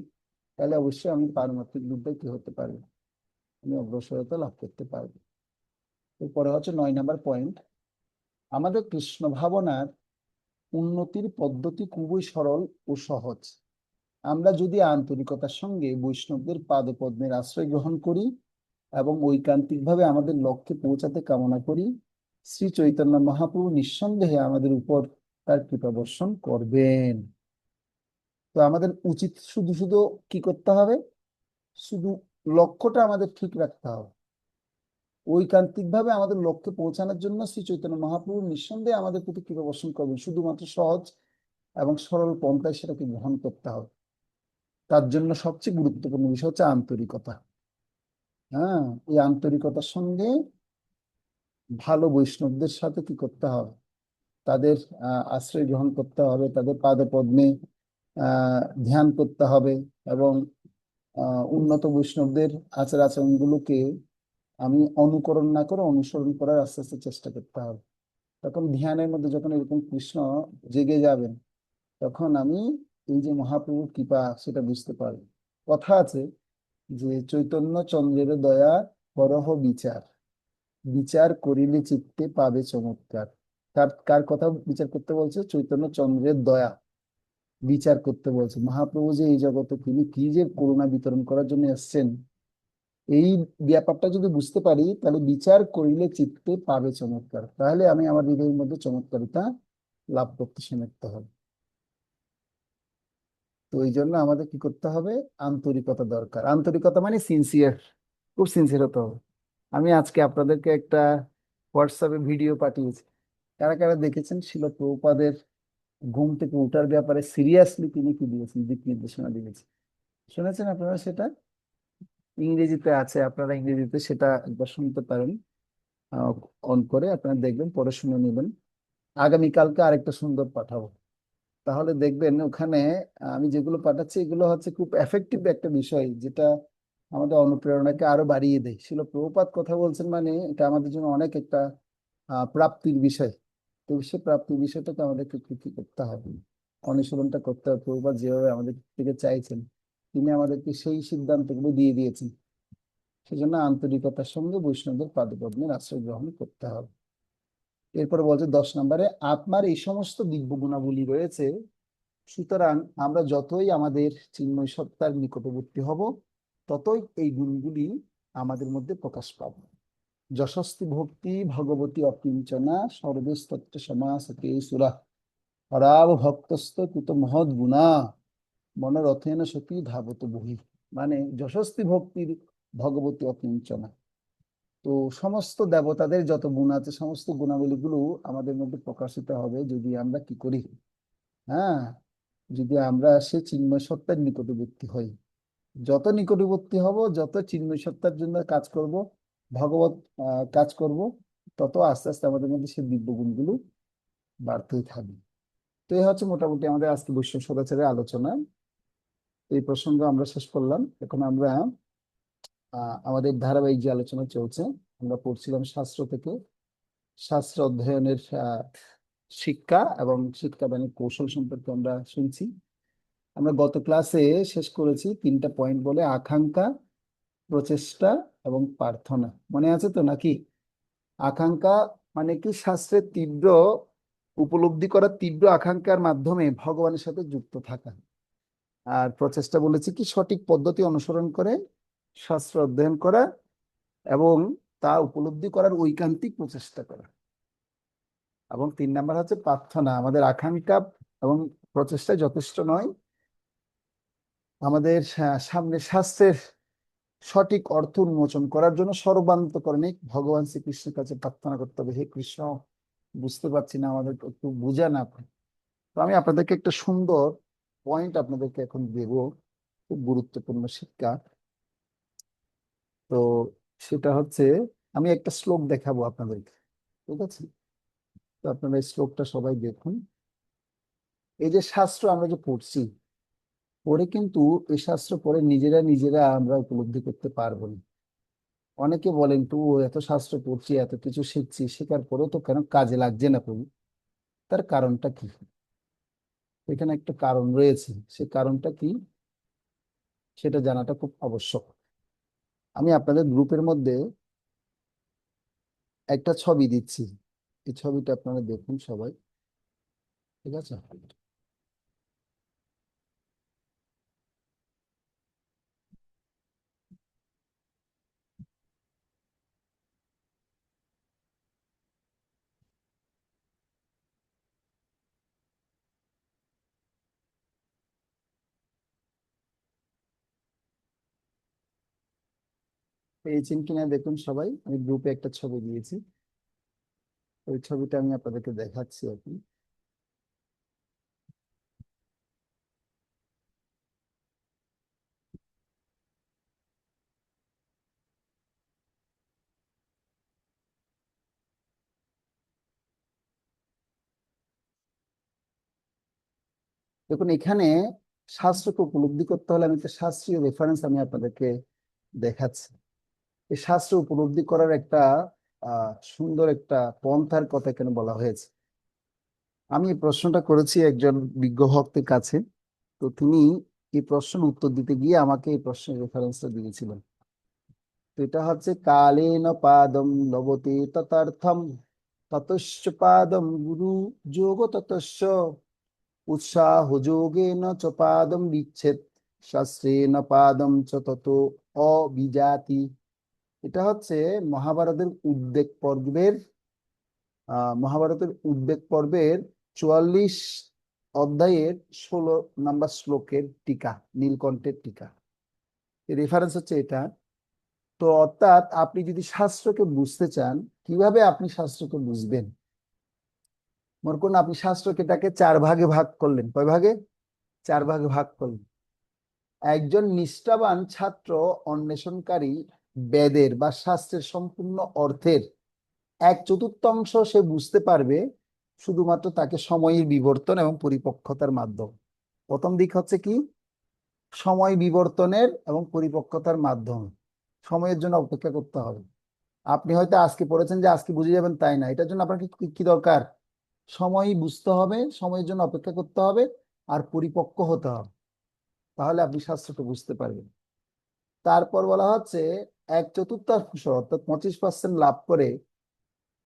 তাহলে অবশ্যই আমি পারমার্থিক বিদ্যায় কি হতে পারবো, আমি অগ্রসরতা লাভ করতে পারবো। এরপরে হচ্ছে 9 নম্বর পয়েন্ট, আমাদের কৃষ্ণ ভাবনার উন্নতির পদ্ধতি খুবই সরল ও সহজ। আমরা যদি আন্তরিকতার সঙ্গে বৈষ্ণবদের পাদপদ্মের আশ্রয় গ্রহণ করি এবং ঐকান্তিকভাবে আমাদের লক্ষ্যে পৌঁছাতে কামনা করি, শ্রী চৈতন্য মহাপ্রভু নিঃসন্দেহে আমাদের উপর তার কৃপা বর্ষণ করবেন। তো আমাদের উচিত শুধু শুধু কি করতে হবে? শুধু লক্ষ্যটা আমাদের ঠিক রাখতে হবে। ঐকান্তিক ভাবে আমাদের লক্ষ্যে পৌঁছানোর জন্য শ্রী চৈতন্য মহাপ্রভু নিঃসন্দেহে আমাদের প্রতি কৃপা বর্ষণ করবেন, শুধুমাত্র সহজ এবং সরল পন্থায় সেটাকে গ্রহণ করতে হবে। তার জন্য সবচেয়ে গুরুত্বপূর্ণ বিষয় হচ্ছে আন্তরিকতা। হ্যাঁ, এই আন্তরিকতার সঙ্গে ভালো বৈষ্ণবদের সাথে কি করতে হবে? তাদের আশ্রয় গ্রহণ করতে হবে, তাদের পাদপদ্মে ধ্যান করতে হবে, এবং উন্নত বৈষ্ণবদের আচার আচরণগুলোকে আমি অনুকরণ না করে অনুসরণ করার আস্তে আস্তে চেষ্টা করতে হবে। তখন ধ্যানের মধ্যে যখন এরকম কৃষ্ণ জেগে যাবেন, তখন আমি এই যে মহাপ্রভুর কৃপা সেটা বুঝতে পারবো। কথা আছে যে চৈতন্য চন্দ্রের দয়া করহ বিচার, বিচার করিলে চিত্তে পাবে চমৎকার। কার কার কথা বিচার করতে বলছে? চৈতন্য চন্দ্রের দয়া বিচার করতে বলছে। মহাপ্রভু যে এই জগতে তিনি কি যে করুণা বিতরণ করার জন্য এসছেন, এই ব্যাপারটা যদি বুঝতে পারি, তাহলে বিচার করিলে চিত্তে পাবে চমৎকার, তাহলে আমি আমার হৃদয়ের মধ্যে চমৎকারিতা লাভ করতে সমর্থ হব। তো এই জন্য আমাদের কি করতে হবে? আন্তরিকতা দরকার। আন্তরিকতা মানে সিনসিয়ার, খুব সিনসিয়ার হতে হবে। আমি আজকে আপনাদেরকে একটা হোয়াটসঅ্যাপে ভিডিও পাঠিয়েছি, কারা কারা দেখেছেন? শিল প্রভুপাদের ঘুম থেকে উঠার ব্যাপারে সিরিয়াসলি তিনি কি দিয়েছেন, দিক নির্দেশনা দিয়েছেন। শুনেছেন আপনারা সেটা? ইংরেজিতে আছে, আপনারা ইংরেজিতে সেটা একবার শুনতে পারেন। অন করে আপনারা দেখবেন, পরে শুনে নেবেন। আগামীকালকে আরেকটা সুন্দর পাঠাবো, তাহলে দেখবেন ওখানে আমি যেগুলো পাঠাচ্ছি এগুলো হচ্ছে খুব এফেক্টিভ একটা বিষয়, যেটা আমাদের অনুপ্রেরণাকে আরো বাড়িয়ে দেয়। শিল প্রভুপাদ কথা বলছেন মানে এটা আমাদের জন্য অনেক একটা প্রাপ্তির বিষয়। তো সে প্রাপ্তির বিষয়টাকে আমাদেরকে কি করতে হবে? অনুসরণটা করতে হবে। প্রভুপাদ যেভাবে আমাদের থেকে চাইছেন, তিনি আমাদেরকে সেই সিদ্ধান্তগুলো দিয়ে দিয়েছেন। সেজন্য আন্তরিকতার সঙ্গে বৈষ্ণবদের পাদপদ্মের আশ্রয় গ্রহণ করতে হবে। এরপরে বলছে 10 নম্বরে, আত্মার এই সমস্ত দিব্য গুণাবলী রয়েছে, সুতরাং আমরা যতই আমাদের চিন্ময় সত্তার নিকটবর্তী হব, ততই এই গুণগুলি আমাদের মধ্যে প্রকাশ পাবে। যশস্তি ভক্তি ভগবতী অকিঞ্চনা সর্বেস্তত্ত্ব সমাসতে সুরা হরাব ভক্তস্ত কুত মহৎ গুণা মনোরথেন সতী ধাবত বহি। মানে যশস্তি ভক্তির ভগবতী অকিঞ্চনা, তো সমস্ত দেবতাদের যত গুণ আছে সমস্ত গুণাবলীগুলো আমাদের মধ্যে প্রকাশিত হবে যদি আমরা কি করি? হ্যাঁ, যদি আমরা সে চিন্ময় সত্তার নিকটবর্তী হই। যত নিকটবর্তী হব, যত চিন্ময় সত্তার জন্য কাজ করব, ভগবত কাজ করব, তত আস্তে আস্তে আমাদের মধ্যে সেই দিব্য গুণগুলো বাড়তেই থাকবে। তো এই হচ্ছে মোটামুটি আমাদের আজকে বৈষ্ণব সদাচারের আলোচনা। এই প্রসঙ্গ আমরা শেষ করলাম। এখন আমরা আমাদের ধারাবাহিক যে আলোচনা চলছে, আমরা পড়ছিলাম শাস্ত্র থেকে, শাস্ত্র অধ্যয়নের শিক্ষা এবং শিক্ষাদানের কৌশল সম্পর্কে আমরা শুনছি। আমরা গত ক্লাসে শেষ করেছি 3টা পয়েন্ট বলে, আকাঙ্ক্ষা, প্রচেষ্টা এবং প্রার্থনা। মনে আছে তো নাকি? আকাঙ্ক্ষা মানে কি? শাস্ত্রের তীব্র উপলব্ধি করা তীব্র আকাঙ্ক্ষার মাধ্যমে ভগবানের সাথে যুক্ত থাকা। আর প্রচেষ্টা বলেছি কি? সঠিক পদ্ধতি অনুসরণ করে শাস্ত্র অধ্যয়ন করা এবং তা উপলব্ধি করার ঐকান্তিক প্রচেষ্টা করা। এবং 3 নাম্বার হচ্ছে প্রার্থনা, আমাদের আকাঙ্ক্ষা এবং প্রচেষ্টা যথেষ্ট নয়। আমাদের সামনে শাস্ত্রের সঠিক অর্থ উন্মোচন করার জন্য সর্বান্তকরণে ভগবান শ্রীকৃষ্ণের কাছে প্রার্থনা করতে হবে, হে কৃষ্ণ, বুঝতে পারছি না, আমাদের একটু বুঝান আপনি। তো আমি আপনাদেরকে একটা সুন্দর পয়েন্ট আপনাদেরকে এখন দেব, খুব গুরুত্বপূর্ণ শিক্ষা। তো সেটা হচ্ছে, আমি একটা শ্লোক দেখাবো আপনাদেরকে, ঠিক আছে? তো আপনারা এই শ্লোকটা সবাই দেখুন। এই যে শাস্ত্র আমরা যে পড়ছি, পড়ে কিন্তু এই শাস্ত্র পড়ে নিজেরা নিজেরা আমরা উপলব্ধি করতে পারবো না। অনেকে বলেন, তো এত শাস্ত্র পড়ছি, এত কিছু শিখছি, শেখার পরেও তো কেন কাজে লাগছে না প্রভু? তার কারণটা কি? এখানে একটা কারণ রয়েছে, সে কারণটা কি সেটা জানাটা খুব আবশ্যক। আমি আপনাদের গ্রুপের মধ্যে একটা ছবি দিচ্ছি, এই ছবিটা আপনারা দেখুন সবাই, ঠিক আছে? পেয়েছেন কিনা দেখুন সবাই, আমি গ্রুপে একটা ছবি দিয়েছি, ওই ছবিটা আমি আপনাদেরকে দেখাচ্ছি এখন। দেখুন এখানে শাস্ত্রকে উপলব্ধি করতে হলে আমি একটা শাস্ত্রীয় রেফারেন্স আমি আপনাদেরকে দেখাচ্ছি। এই শাস্ত্র উপলব্ধি করার একটা সুন্দর একটা পন্থার কথা এখানে বলা হয়েছে। আমি এই প্রশ্নটা করেছি একজন বিজ্ঞ ভক্তের কাছে, তো তিনি এই প্রশ্নের উত্তর দিতে গিয়ে আমাকে এই প্রশ্নের রেফারেন্সটা দিয়েছিলেন। তো এটা হচ্ছে, কালেন পাদম লবতে তথার্থম, ততশ্চ পাদম গুরু যোগ ততশ্চ, উৎসাহ যোগেন চ পাদম বিচ্ছেদ, শাস্ত্রেণ পাদম চ তত অবিজাতি। এটা হচ্ছে মহাভারতের উদ্বেগ পর্বের মহাভারতের উদ্বেগ পর্বের 44 অধ্যায়ের 16 নম্বর শ্লোকের টিকা, নীলকণ্ঠের টিকা। রেফারেন্স হচ্ছে এটা। তো অর্থাৎ আপনি যদি শাস্ত্রকে বুঝতে চান, কিভাবে আপনি শাস্ত্রকে বুঝবেন? মনে করুন আপনি শাস্ত্রকেটাকে 4 ভাগে ভাগ করলেন। কয় ভাগে? 4 ভাগে ভাগ করলেন। একজন নিষ্ঠাবান ছাত্র অন্বেষণকারী বেদের বা শাস্ত্রের সম্পূর্ণ অর্থের 1/4 সে বুঝতে পারবে শুধুমাত্র তাকে সময়ের বিবর্তন এবং পরিপক্কতার মাধ্যমে। প্রথম দিক হচ্ছে কি? সময় বিবর্তনের এবং পরিপক্কতার মাধ্যমে। সময়ের জন্য অপেক্ষা করতে হবে। আপনি হয়তো আজকে পড়েছেন যে আজকে বুঝে যাবেন, তাই না। এটার জন্য আপনাকে কি কি দরকার? সময় বুঝতে হবে, সময়ের জন্য অপেক্ষা করতে হবে, আর পরিপক্ক হতে হবে, তাহলে আপনি শাস্ত্রটা বুঝতে পারবেন। তারপর বলা হচ্ছে 1/4 অর্থাৎ 25% লাভ করে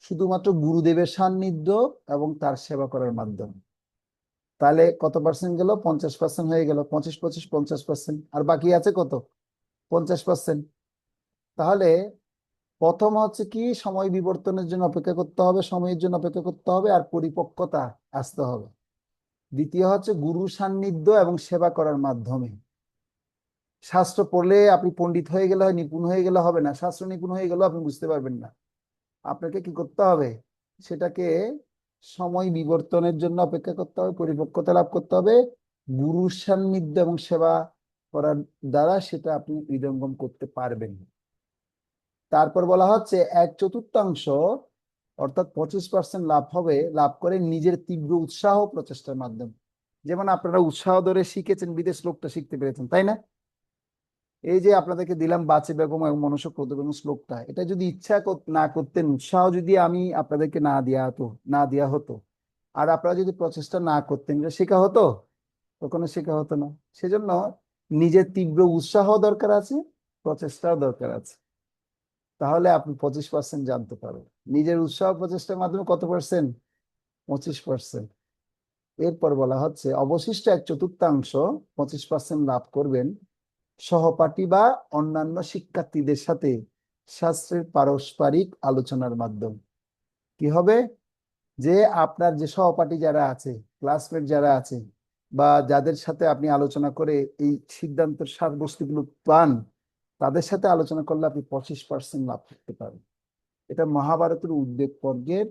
শুধুমাত্র গুরুদেবের সান্নিধ্য এবং তার সেবা করার মাধ্যমে। তাহলে কত পার্সেন্ট গেল? 50% হয়ে গেল। 25 25 50%, আর বাকি আছে কত? 50%। তাহলে প্রথম হচ্ছে কি, সময় বিবর্তনের জন্য অপেক্ষা করতে হবে, সময়ের জন্য অপেক্ষা করতে হবে, আর পরিপক্কতা আসতে হবে। দ্বিতীয় হচ্ছে গুরু সান্নিধ্য এবং সেবা করার মাধ্যমে। শাস্ত্র পড়লে আপনি পণ্ডিত হয়ে গেলে হয়, নিপুণ হয়ে গেলে হবে না। শাস্ত্র নিপুণ হয়ে গেলেও আপনি বুঝতে পারবেন না। আপনাকে কি করতে হবে? সেটাকে সময় বিবর্তনের জন্য অপেক্ষা করতে হবে, পরিপক্কতা লাভ করতে হবে, গুরুর সান্নিধ্য এবং সেবা করার দ্বারা সেটা আপনি হৃদয়ঙ্গম করতে পারবেন। তারপর বলা হচ্ছে 1/4 অর্থাৎ 25% লাভ হবে, লাভ করে নিজের তীব্র উৎসাহ ও প্রচেষ্টার মাধ্যমে। যেমন আপনারা উৎসাহ ধরে শিখেছেন, বিদেশ শ্লোকটা শিখতে পেরেছেন, তাই না? এই যে আপনাদেরকে দিলাম বাচে বেগম এবং মনুষ্য ক্রোধ বেগম শ্লোকটা, এটা যদি ইচ্ছা না করতেন, উৎসাহ যদি আমি আপনাদেরকে না দেওয়া হতো, আর আপনারা যদি প্রচেষ্টা না করতেন, এটা শেখা হতো? কখনো শেখা হতো না। সেজন্য নিজের তীব্র উৎসাহ দরকার আছে, প্রচেষ্টাও দরকার আছে, তাহলে আপনি 25% জানতে পারবেন। নিজের উৎসাহ প্রচেষ্টার মাধ্যমে কত পার্সেন্ট? 25%। এরপর বলা হচ্ছে অবশিষ্ট 1/4 25% লাভ করবেন সহপাঠী বা অন্যান্য শিক্ষার্থীদের সাথে শাস্ত্রের পারস্পরিক আলোচনার মাধ্যমে। কি হবে? যে আপনার যে সহপাঠী যারা আছে, ক্লাসমেট যারা আছে, বা যাদের সাথে আপনি আলোচনা করে এই সিদ্ধান্তের সারবস্তুগুলো পান, তাদের সাথে আলোচনা করলে আপনি 25% লাভ করতে পারেন। এটা মহাভারতের উদ্বেগ পর্বের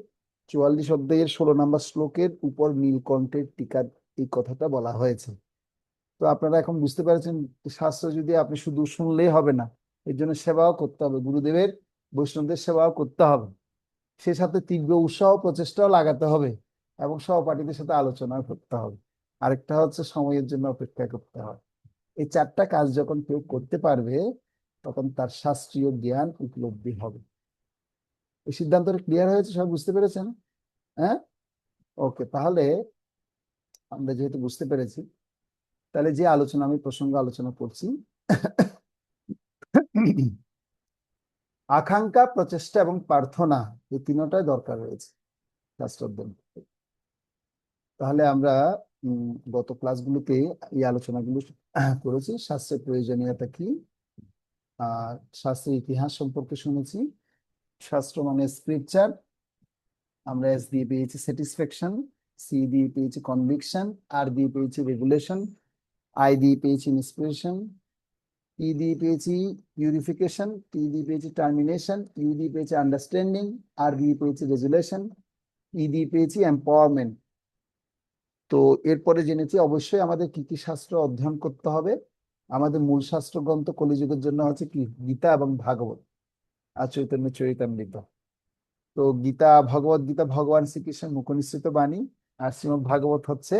44 অধ্যায়ের 16 নম্বর শ্লোকের উপর নীলকণ্ঠের টিকার এই কথাটা বলা হয়েছে। তো আপনারা এখন বুঝতে পেরেছেন, শাস্ত্র যদি আপনি শুধু শুনলেই হবে না, এর জন্য সেবাও করতে হবে, গুরুদেবের বৈষ্ণবদের সেবাও করতে হবে, সে সাথে তীব্র উৎসাহ প্রচেষ্টাও লাগাতে হবে, এবং সহপাঠীদের সাথে আলোচনা করতে হবে। আরেকটা হচ্ছে সময়ের জন্য অপেক্ষা করতে হবে। এই 4টা কাজ যখন কেউ করতে পারবে, তখন তার শাস্ত্রীয় জ্ঞান উপলব্ধি হবে। এই সিদ্ধান্তটা ক্লিয়ার হয়েছে, সব বুঝতে পেরেছেন? হ্যাঁ, ওকে। তাহলে আমরা যেহেতু বুঝতে পেরেছি, তাহলে যে আলোচনা আমি প্রসঙ্গ আলোচনা করছি, আকাঙ্ক্ষা, প্রচেষ্টা এবং প্রার্থনা, এই তিনটাই দরকার রয়েছে শাস্ত্রজ্ঞান। তাহলে আমরা গত ক্লাসগুলোতে এই আলোচনাগুলো করেছি। শাস্ত্রের প্রয়োজনীয়তা কি, শাস্ত্রের ইতিহাস সম্পর্কে শুনেছি। শাস্ত্র মানে স্ক্রিপচার। আমরা এস দিয়ে পেয়েছি স্যাটিসফ্যাকশন, সি দিয়ে পেয়েছি কনভিকশন, আর দিয়ে পেয়েছি রেগুলেশন, আই দিয়ে পেয়েছি ইন্সপিরেশন, ই দিয়ে পেয়েছি পিউরিফিকেশন, টি দিয়ে পেয়েছি টার্মিনেশন, ইউ দিয়ে পেয়েছি আন্ডারস্ট্যান্ডিং, আর দিয়ে পেয়েছি রেজুলেশন, ই দিয়ে পেয়েছি এম্পাওয়ারমেন্ট। তো এরপরে জেনেছি অবশ্যই আমাদের কি কি শাস্ত্র অধ্যয়ন করতে হবে। আমাদের মূল শাস্ত্র গ্রন্থ কলিযুগের জন্য হচ্ছে কি, গীতা এবং ভাগবত আর চৈতন্য চরিতামৃত। তো গীতা, ভগবত গীতা ভগবান শ্রীকৃষ্ণের মুখনিসৃত বাণী, আর শ্রীমদ্ ভাগবত হচ্ছে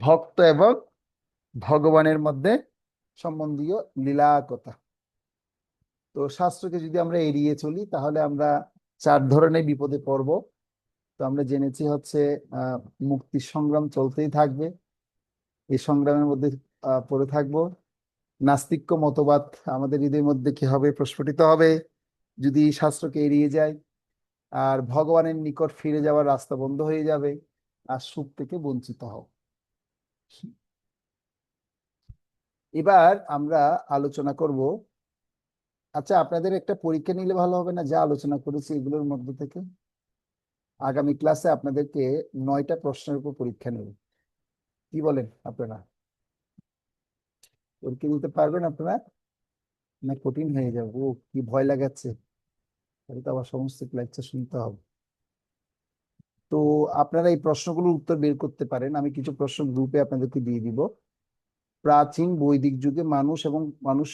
ভক্ত এবং ভগবানের মধ্যে সম্বন্ধীয় লীলা কথা। তো শাস্ত্রকে যদি আমরা এড়িয়ে চলি, তাহলে আমরা 4 ধরনের বিপদে পড়ব। তো আমরা জেনেছি হচ্ছে মুক্তির সংগ্রাম চলতেই থাকবে, এই সংগ্রামের মধ্যে পড়ে থাকবো। নাস্তিক্য মতবাদ আমাদের হৃদয়ের মধ্যে কি হবে, প্রস্ফুটিত হবে যদি শাস্ত্রকে এড়িয়ে যায়। আর ভগবানের নিকট ফিরে যাওয়ার রাস্তা বন্ধ হয়ে যাবে, আর সুখ থেকে বঞ্চিত হব। এবার আমরা আলোচনা করব, আচ্ছা আপনাদের একটা পরীক্ষা নিলে ভালো হবে না, যা আলোচনা করেছি এগুলোর মধ্যে থেকে? আগামী ক্লাসে আপনাদেরকে 9টা প্রশ্নের উপর পরীক্ষা নেব, কি বলেন আপনারা? পরীক্ষা দিতে পারবেন আপনারা, না কঠিন হয়ে যাবে? ও, কি ভয় লাগাচ্ছে, তাহলে তো আবার সমস্ত লেকচার শুনতে হবে। তো আপনারা এই প্রশ্নগুলোর উত্তর বের করতে পারেন, আমি কিছু প্রশ্ন গ্রুপে আপনাদেরকে দিয়ে দিব। প্রাচীন বৈদিক যুগে মানুষ এবং মানুষ,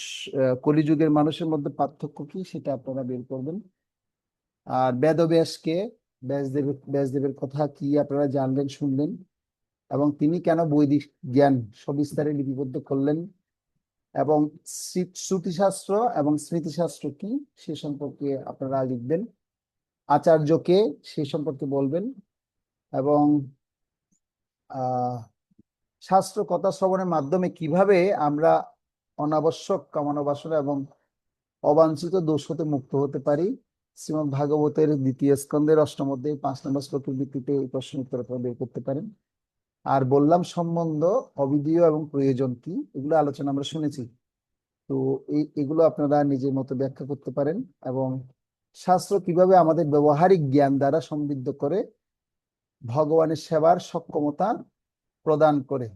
কলিযুগের মানুষের মধ্যে পার্থক্য কি, সেটা আপনারা বের করবেন। আর বেদব্যাসকে, ব্যাসদেবের কথা কি আপনারা জানলেন, শুনলেন, এবং তিনি কেন বৈদিক জ্ঞান সবিস্তারে লিপিবদ্ধ করলেন, এবং শ্রুতিশাস্ত্র এবং স্মৃতিশাস্ত্র কি সে সম্পর্কে আপনারা লিখবেন। আচার্যকে সে সম্পর্কে বলবেন, এবং আহ শাস্ত্র কথা শ্রবণের মাধ্যমে কিভাবে আমরা অনাবশ্যক কামনা বাসনা এবং অবাঞ্ছিত দোষ হতে মুক্ত হতে পারি। শ্রীমদ্ ভাগবতের 2য় স্কন্ধের 8ম অধ্যায়ে 5 নম্বর শ্লোকের ভিত্তিতে এই প্রশ্ন উত্তর আপনারা বের করতে পারেন। আর বললাম সম্বন্ধ, অবিধেয় এবং প্রয়োজন কি, এগুলো আলোচনা আমরা শুনেছি। তো এগুলো আপনারা নিজের মতো ব্যাখ্যা করতে পারেন, এবং শাস্ত্র কিভাবে আমাদের ব্যবহারিক জ্ঞান দ্বারা সমৃদ্ধ করে, ভগবানের সেবার সক্ষমতা প্রদান করে,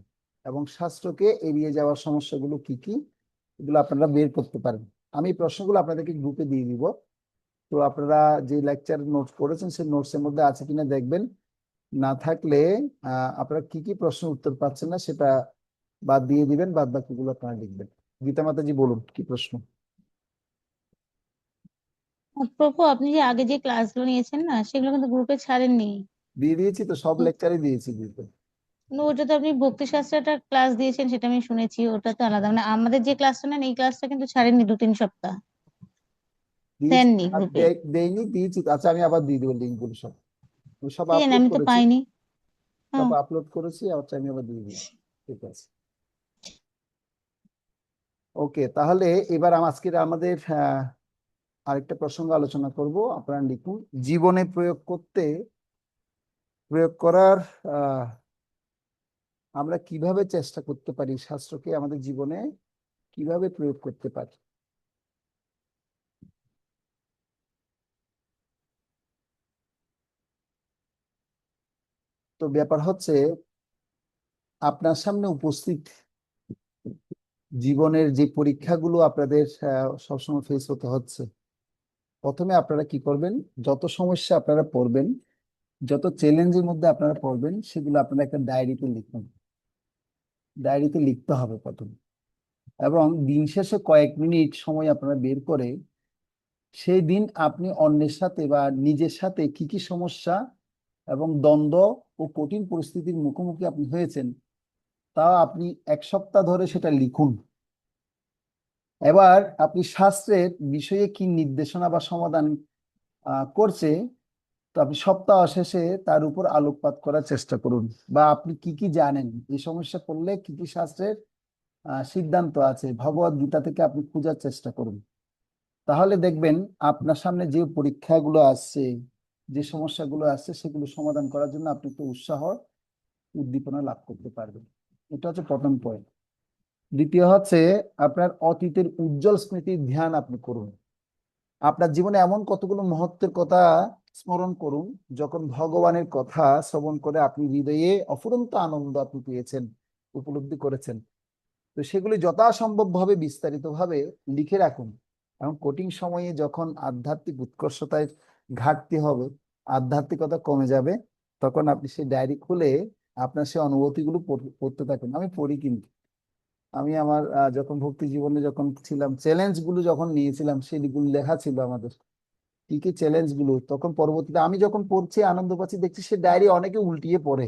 এবং শাস্ত্রকে এড়িয়ে যাওয়ার সমস্যাগুলো কি কি, এগুলো আপনারা বের করতে পারেন। আমি এই প্রশ্নগুলো আপনাদেরকে গ্রুপে দিয়ে দিব। তো আপনারা যে লেকচার নোটস করেছেন সেই নোটসের মধ্যে আছে কিনা দেখবেন, না থাকলে আপনারা কি কি প্রশ্ন উত্তর পাচ্ছেন না সেটা বাদ দিয়ে দিবেন, বাদ বাকিগুলো আপনারা লিখবেন। গীতা মাতাজি বলুন, কি প্রশ্ন? প্রভু, আপনি যে আগে যে ক্লাসগুলো নিয়েছেন না, সেগুলো কিন্তু গ্রুপে ছাড়েননি। দিয়ে দিয়েছি তো, সব লেকচারই দিয়েছি গ্রুপে। ওটা তো আপনি ভক্তি শাস্ত্রে একটা ক্লাস দিয়েছেন, সেটা আমি শুনেছি, ওটা তো আলাদা। মানে আমাদের যে ক্লাসটা নেন, এই ক্লাসটা কিন্তু ছাড়েননি 2-3 সপ্তাহ, দিয়েছি দেননি আর গ্রুপে। দেয়নি, দিয়েছি তো। আচ্ছা আমি আবার দিয়ে দেবো লিঙ্কগুলো সব, আমি সব কি জানি, আপলোড আমি তো করেছি, পাইনি। সব হ্যাঁ। আপলোড করেছি। আচ্ছা আমি আবার দিয়ে দিই, ঠিক আছে। ওকে, তাহলে এবার আজকের আমাদের আরেকটা প্রসঙ্গ আলোচনা করব। আপনারা লিখুন, জীবনে প্রয়োগ করার আহ আমরা কিভাবে চেষ্টা করতে পারি, শাস্ত্রকে আমাদের জীবনে কিভাবে প্রয়োগ করতে পারি। তো ব্যাপার হচ্ছে, আপনার সামনে উপস্থিত জীবনের যে পরীক্ষাগুলো আপনাদের সবসময় ফেস হতে হচ্ছে, প্রথমে আপনারা কি করবেন, যত সমস্যা আপনারা পড়বেন, যত চ্যালেঞ্জের মধ্যে আপনারা পড়বেন, সেগুলো আপনারা একটা ডায়েরিতে লিখুন। ডায়েরিতে লিখতে হবে প্রথমে, এবং দিন শেষে কয়েক মিনিট সময় আপনারা বের করে সেই দিন আপনি অন্যের সাথে বা নিজের সাথে কি কি সমস্যা এবং দ্বন্দ্ব ও কঠিন পরিস্থিতির মুখোমুখি আপনি হয়েছেন, তা আপনি 1 সপ্তাহ ধরে সেটা লিখুন। এবার আপনি শাস্ত্রের বিষয়ে কি নির্দেশনা বা সমাধান করছে, তো আপনি সপ্তাহ শেষে তার উপর আলোকপাত করার চেষ্টা করুন, বা আপনি কি কি জানেন, এই সমস্যা পড়লে কি কি শাস্ত্রের সিদ্ধান্ত আছে, ভগবদ গীতা থেকে আপনি খোঁজার চেষ্টা করুন। তাহলে দেখবেন আপনার সামনে যে পরীক্ষাগুলো আসছে, যে সমস্যাগুলো আসছে, সেগুলো সমাধান করার জন্য আপনি একটু উৎসাহ উদ্দীপনা লাভ করতে পারবেন। এটা হচ্ছে প্রথম পয়েন্ট। দ্বিতীয় হচ্ছে, আপনার অতীতের উজ্জ্বল স্মৃতির ধ্যান আপনি করুন। আপনার জীবনে এমন কতগুলো মুহূর্তের কথা স্মরণ করুন, যখন ভগবানের কথা শ্রবণ করে আপনি হৃদয়ে অফুরন্ত আনন্দ আপনি পেয়েছেন, উপলব্ধি করেছেন। তো সেগুলি যথাসম্ভব ভাবে বিস্তারিত ভাবে লিখে রাখুন। এবং কঠিন সময়ে যখন আধ্যাত্মিক উৎকর্ষতায় ঘাটতি হবে, আধ্যাত্মিকতা কমে যাবে, তখন আপনি সেই ডায়েরি খুলে আপনার সেই অনুভূতিগুলো পড়তে থাকুন। আমি পড়ি, কিন্তু আমি আমার যখন ভক্তি জীবনে যখন ছিলাম, চ্যালেঞ্জ গুলো যখন নিয়েছিলাম, সেগুলো লেখা ছিল আমাদের কি কি চ্যালেঞ্জ গুলো। তখন পরবর্তীতে আমি যখন পড়ছি, আনন্দ পাচ্ছি, দেখছি সে ডায়েরি অনেকে উল্টিয়ে পড়ে,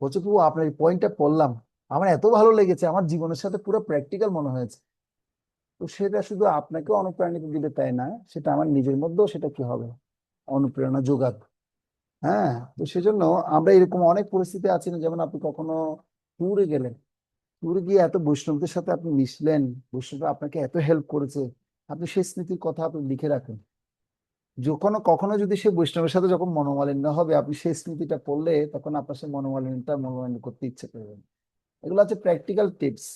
বলছে কি আপনার এই পয়েন্টটা পড়লাম, আমার এত ভালো লেগেছে, আমার জীবনের সাথে পুরো প্র্যাকটিক্যাল মনে হয়েছে। তো সেটা শুধু আপনাকে অনুপ্রাণিত দিলে তাই না, সেটা আমার নিজের মধ্যেও সেটা কি হবে, অনুপ্রেরণা যোগাবে। হ্যাঁ, তো সেজন্য আমরা এরকম অনেক পরিস্থিতি আছে না, যেমন আপনি কখনো ট্যুরে গেলেন, ট্যুরে গিয়ে এত বৈষ্ণবদের সাথে আপনি মিশলেন, বৈষ্ণবরা আপনাকে এত হেল্প করেছে, আপনি সেই স্মৃতির কথা আপনি লিখে রাখেন। যখন কখনো যদি সে বৈষ্ণবের সাথে যখন মনোমালিন্য হবে, আপনি সেই স্মৃতিটা পড়লে তখন আপনার সেই মনোমালিন্য করতে ইচ্ছে করবে। এগুলো হচ্ছে প্র্যাকটিক্যাল টিপস।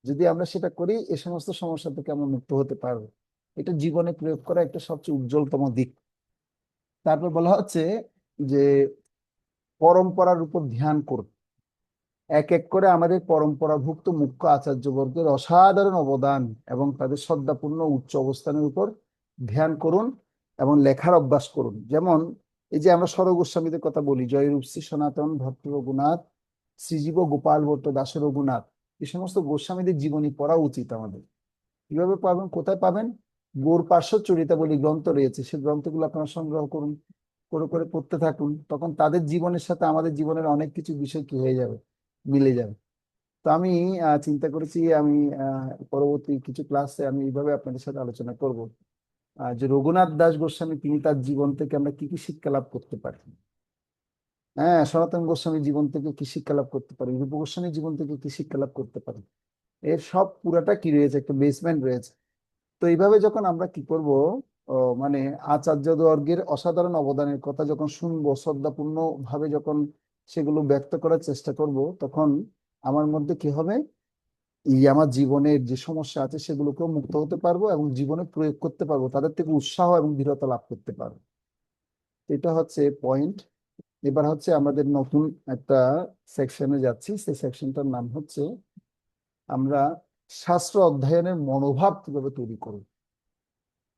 যদি আমরা সেটা করি, এই সমস্ত সমস্যা থেকে আমরা মুক্ত হতে পারবো। এটা জীবনে প্রয়োগ করা একটা সবচেয়ে উজ্জ্বলতম দিক। তারপর বলা হচ্ছে যে পরম্পরার উপর ধ্যান করুন। এক এক করে আমাদের পরম্পরাভুক্ত মুখ্য আচার্যবর্গের অসাধারণ অবদান এবং তাদের শ্রদ্ধাপূর্ণ উচ্চ অবস্থানের উপর ধ্যান করুন এবং লেখার অভ্যাস করুন। যেমন এই যে আমরা স্বর গোস্বামীদের কথা বলি, জয়রূপ শ্রী সনাতন ভট্ট রঘুনাথ, শ্রীজীব গোপাল ভট্ট দাস রঘুনাথ, এই সমস্ত গোস্বামীদের জীবনী পড়া উচিত আমাদের। কিভাবে পাবেন, কোথায় পাবেন? গৌড় পার্শ্ব চরিতাবলী গ্রন্থ রয়েছে, সেই গ্রন্থগুলো আপনারা সংগ্রহ করুন, করে করে পড়তে থাকুন। তখন তাদের জীবনের সাথে আমাদের জীবনের অনেক কিছু বিষয় কি হয়ে যাবে, মিলে যাবে। তো আমি চিন্তা করেছি, আমি পরবর্তী কিছু ক্লাসে আমি এইভাবে আপনাদের সাথে আলোচনা করব, যে রঘুনাথ দাস গোস্বামী তিনি তার জীবন থেকে আমরা কি কি শিক্ষা লাভ করতে পারি। হ্যাঁ, সনাতন গোস্বামী জীবন থেকে কি শিক্ষা লাভ করতে পারি, রূপ গোস্বামী জীবন থেকে কি শিক্ষা লাভ করতে পারি। এর সব পুরাটা কি রয়েছে, একটা বেসমেন্ট রয়েছে। তো এইভাবে যখন আমরা কি করব, মানে আচার্যবর্গের অসাধারণ অবদানের কথা যখন শুনবো, শ্রদ্ধাপূর্ণ ভাবে যখন সেগুলো ব্যক্ত করার চেষ্টা করব, তখন আমার মধ্যে কি হবে, এই আমার জীবনের যে সমস্যা আছে সেগুলোকেও মুক্ত হতে পারবো এবং জীবনে প্রয়োগ করতে পারবো, তাদের থেকে উৎসাহ এবং দৃঢ়তা লাভ করতে পারবো। এটা হচ্ছে পয়েন্ট। এবার হচ্ছে আমাদের নতুন একটা সেকশনে যাচ্ছি, সেই সেকশনটার নাম হচ্ছে আমরা শাস্ত্র অধ্যয়নের মনোভাব কিভাবে তৈরি করব।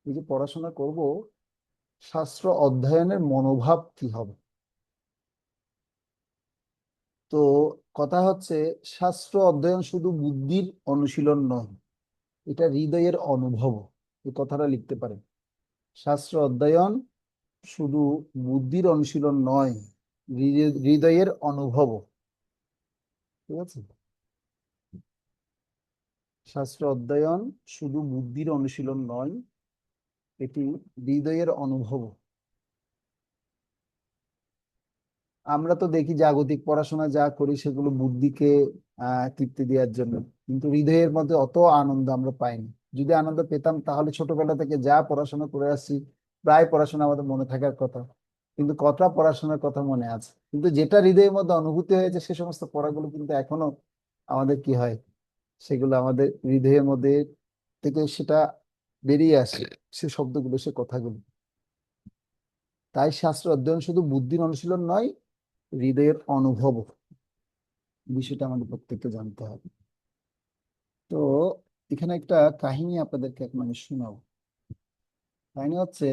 এই যে পড়াশোনা করব, শাস্ত্র অধ্যয়নের মনোভাব কি হবে। তো কথা হচ্ছে, শাস্ত্র অধ্যয়ন শুধু বুদ্ধির অনুশীলন নয়, এটা হৃদয়ের অনুভব। এই কথাটা লিখতে পারেন, শাস্ত্র অধ্যয়ন শুধু বুদ্ধির অনুশীলন নয়, হৃদয়ের অনুভব। ঠিক আছে, শাস্ত্র অধ্যয়ন শুধু বুদ্ধির অনুশীলন নয়, এটি হৃদয়ের অনুভব। আমরা তো দেখি জাগতিক পড়াশোনা যা করি সেগুলো বুদ্ধিকে তৃপ্তি দেওয়ার জন্য, কিন্তু হৃদয়ের মধ্যে অত আনন্দ আমরা পাইনি। যদি আনন্দ পেতাম, তাহলে ছোটবেলা থেকে যা পড়াশোনা করে আসছি, প্রায় পড়াশোনা আমাদের মনে থাকার কথা, কিন্তু কতটা পড়াশোনার কথা মনে আছে, কিন্তু যেটা হৃদয়ের মধ্যে অনুভূতি হয়েছে সে সমস্ত পড়াগুলো কিন্তু এখনো আমাদের কি হয়, সেগুলো আমাদের হৃদয়ের মধ্যে থেকে সেটা বেরিয়ে আসে, সে শব্দগুলো, সে কথাগুলো। তাই শাস্ত্র অধ্যয়ন শুধু বুদ্ধির অনুশীলন নয়, হৃদয়ের অনুভব। বিষয়টা আমাদের প্রত্যেককে জানতে হবে। তো এখানে একটা কাহিনী আপনাদেরকে এখন আমি শোনাবো। কাহিনী হচ্ছে,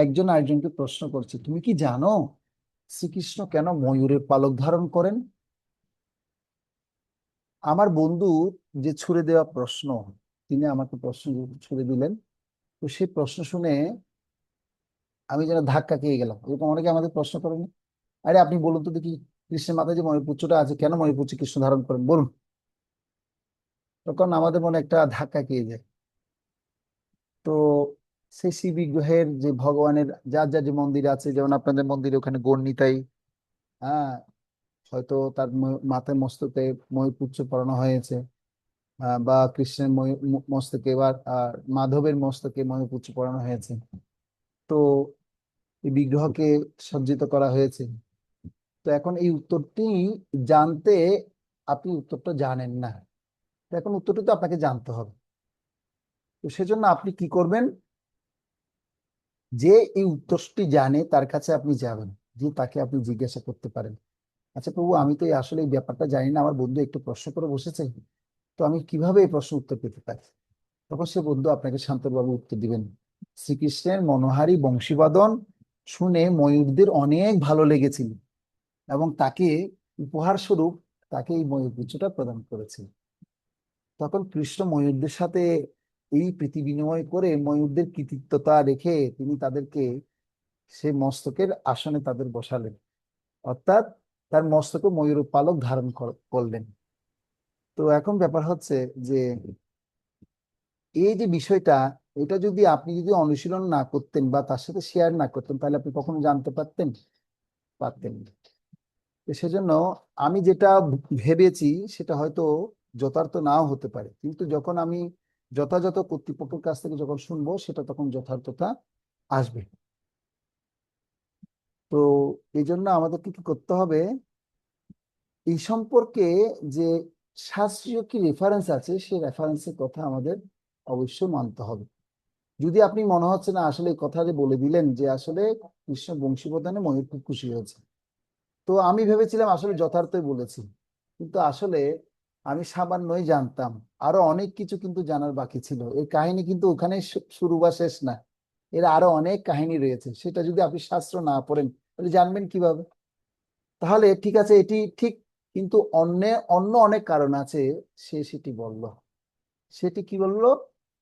একজন আরেকজনকে প্রশ্ন করছে, তুমি কি জানো শ্রীকৃষ্ণ কেন ময়ূরের পালক ধারণ করেন? আমার বন্ধু যে ছুড়ে দেওয়া প্রশ্ন, তিনি আমাকে প্রশ্ন ছুড়ে দিলেন। তো সেই প্রশ্ন শুনে আমি যেন ধাক্কা খেয়ে গেলাম। এরকম অনেকে আমাদের প্রশ্ন করেন, আরে আপনি বলুন তো দেখি, কৃষ্ণের মাথায় যে ময়ূরপুচ্ছটা আছে, কেন ময়ূরপুচ্ছ কৃষ্ণ ধারণ করেন বলুন। তখন আমাদের মনে একটা ধাক্কা খেয়ে যায়। তো সেই শিব বিগ্রহের যে ভগবানের যার যার যে মন্দির আছে, যেমন আপনাদের মন্দিরে ওখানে গণনিতাই, হ্যাঁ, হয়তো তার মাথায় মস্তকে ময়ূরপুচ্ছ পরানো হয়েছে, বা কৃষ্ণের মস্তকে বা মাধবের মস্তকে ময়ূরপুচ্ছ পরানো হয়েছে। তো এই বিগ্রহকে সজ্জিত করা হয়েছে। তো এখন এই উত্তরটি জানতে, আপনি উত্তরটা জানেন না, তো এখন উত্তরটি তো আপনাকে জানতে হবে। তো সেজন্য আপনি কি করবেন, যে এই উত্তরটি জানে তার কাছে আপনি যাবেন, যে তাকে আপনি জিজ্ঞাসা করতে পারেন, আচ্ছা প্রভু, আমি তো আসলে এই ব্যাপারটা জানি না, আমার বন্ধু একটু প্রশ্ন করে বসেছে, তো আমি কিভাবে এই প্রশ্ন উত্তর পেতে পারি? তখন সে বন্ধু আপনাকে শান্তভাবে উত্তর দিবেন, শ্রীকৃষ্ণের মনোহারী বংশীবাদন শুনে ময়ূরদের অনেক ভালো লেগেছিল এবং তাকে উপহার স্বরূপ তাকে এই ময়ূরপুচ্ছটা প্রদান করেছিল। তখন কৃষ্ণ ময়ূরদের সাথে এই প্রীতি বিনিময় করে ময়ূরদের কৃতিত্বতা রেখে তিনি তাদেরকে সে মস্তকের আসনে তাদের বসালেন, অর্থাৎ তার মস্তকে ময়ূর পালক ধারণ করলেন। তো এখন ব্যাপার হচ্ছে যে এই যে বিষয়টা, এটা যদি আপনি যদি অনুশীলন না করতেন বা তার সাথে শেয়ার না করতেন, তাহলে আপনি কখনো জানতে পারতেন? পারতেন না। তো সেজন্য আমি যেটা ভেবেছি সেটা হয়তো যথার্থ নাও হতে পারে, কিন্তু যখন আমি যথাযথ কর্তৃপক্ষের কাছ থেকে যখন শুনবো, সেটা তখন যথার্থতা আসবে। তো এই জন্য আমাদেরকে কি করতে হবে, এই সম্পর্কে যে শাস্ত্রীয় কি রেফারেন্স আছে, সেই রেফারেন্সের কথা আমাদের অবশ্যই মানতে হবে। যদি আপনি মনে হচ্ছে না আসলে এই কথা যে বলে দিলেন যে আসলে কৃষ্ণ বংশীবদনে ময়ূর খুব খুশি হয়েছে, তো আমি ভেবেছিলাম আসলে যথার্থই বলেছি, কিন্তু আসলে আমি সামান্যই জানতাম, আরো অনেক কিছু কিন্তু জানার বাকি ছিল। এই কাহিনী কিন্তু ওখানে শুরু বা শেষ না, এর আরো অনেক কাহিনী রয়েছে, সেটা যদি আপনি শাস্ত্র না পড়েন তাহলে জানবেন কিভাবে? তাহলে ঠিক আছে, এটি ঠিক, কিন্তু অন্য অন্য অনেক কারণ আছে। সে সেটি বলল। সেটি কি বললো,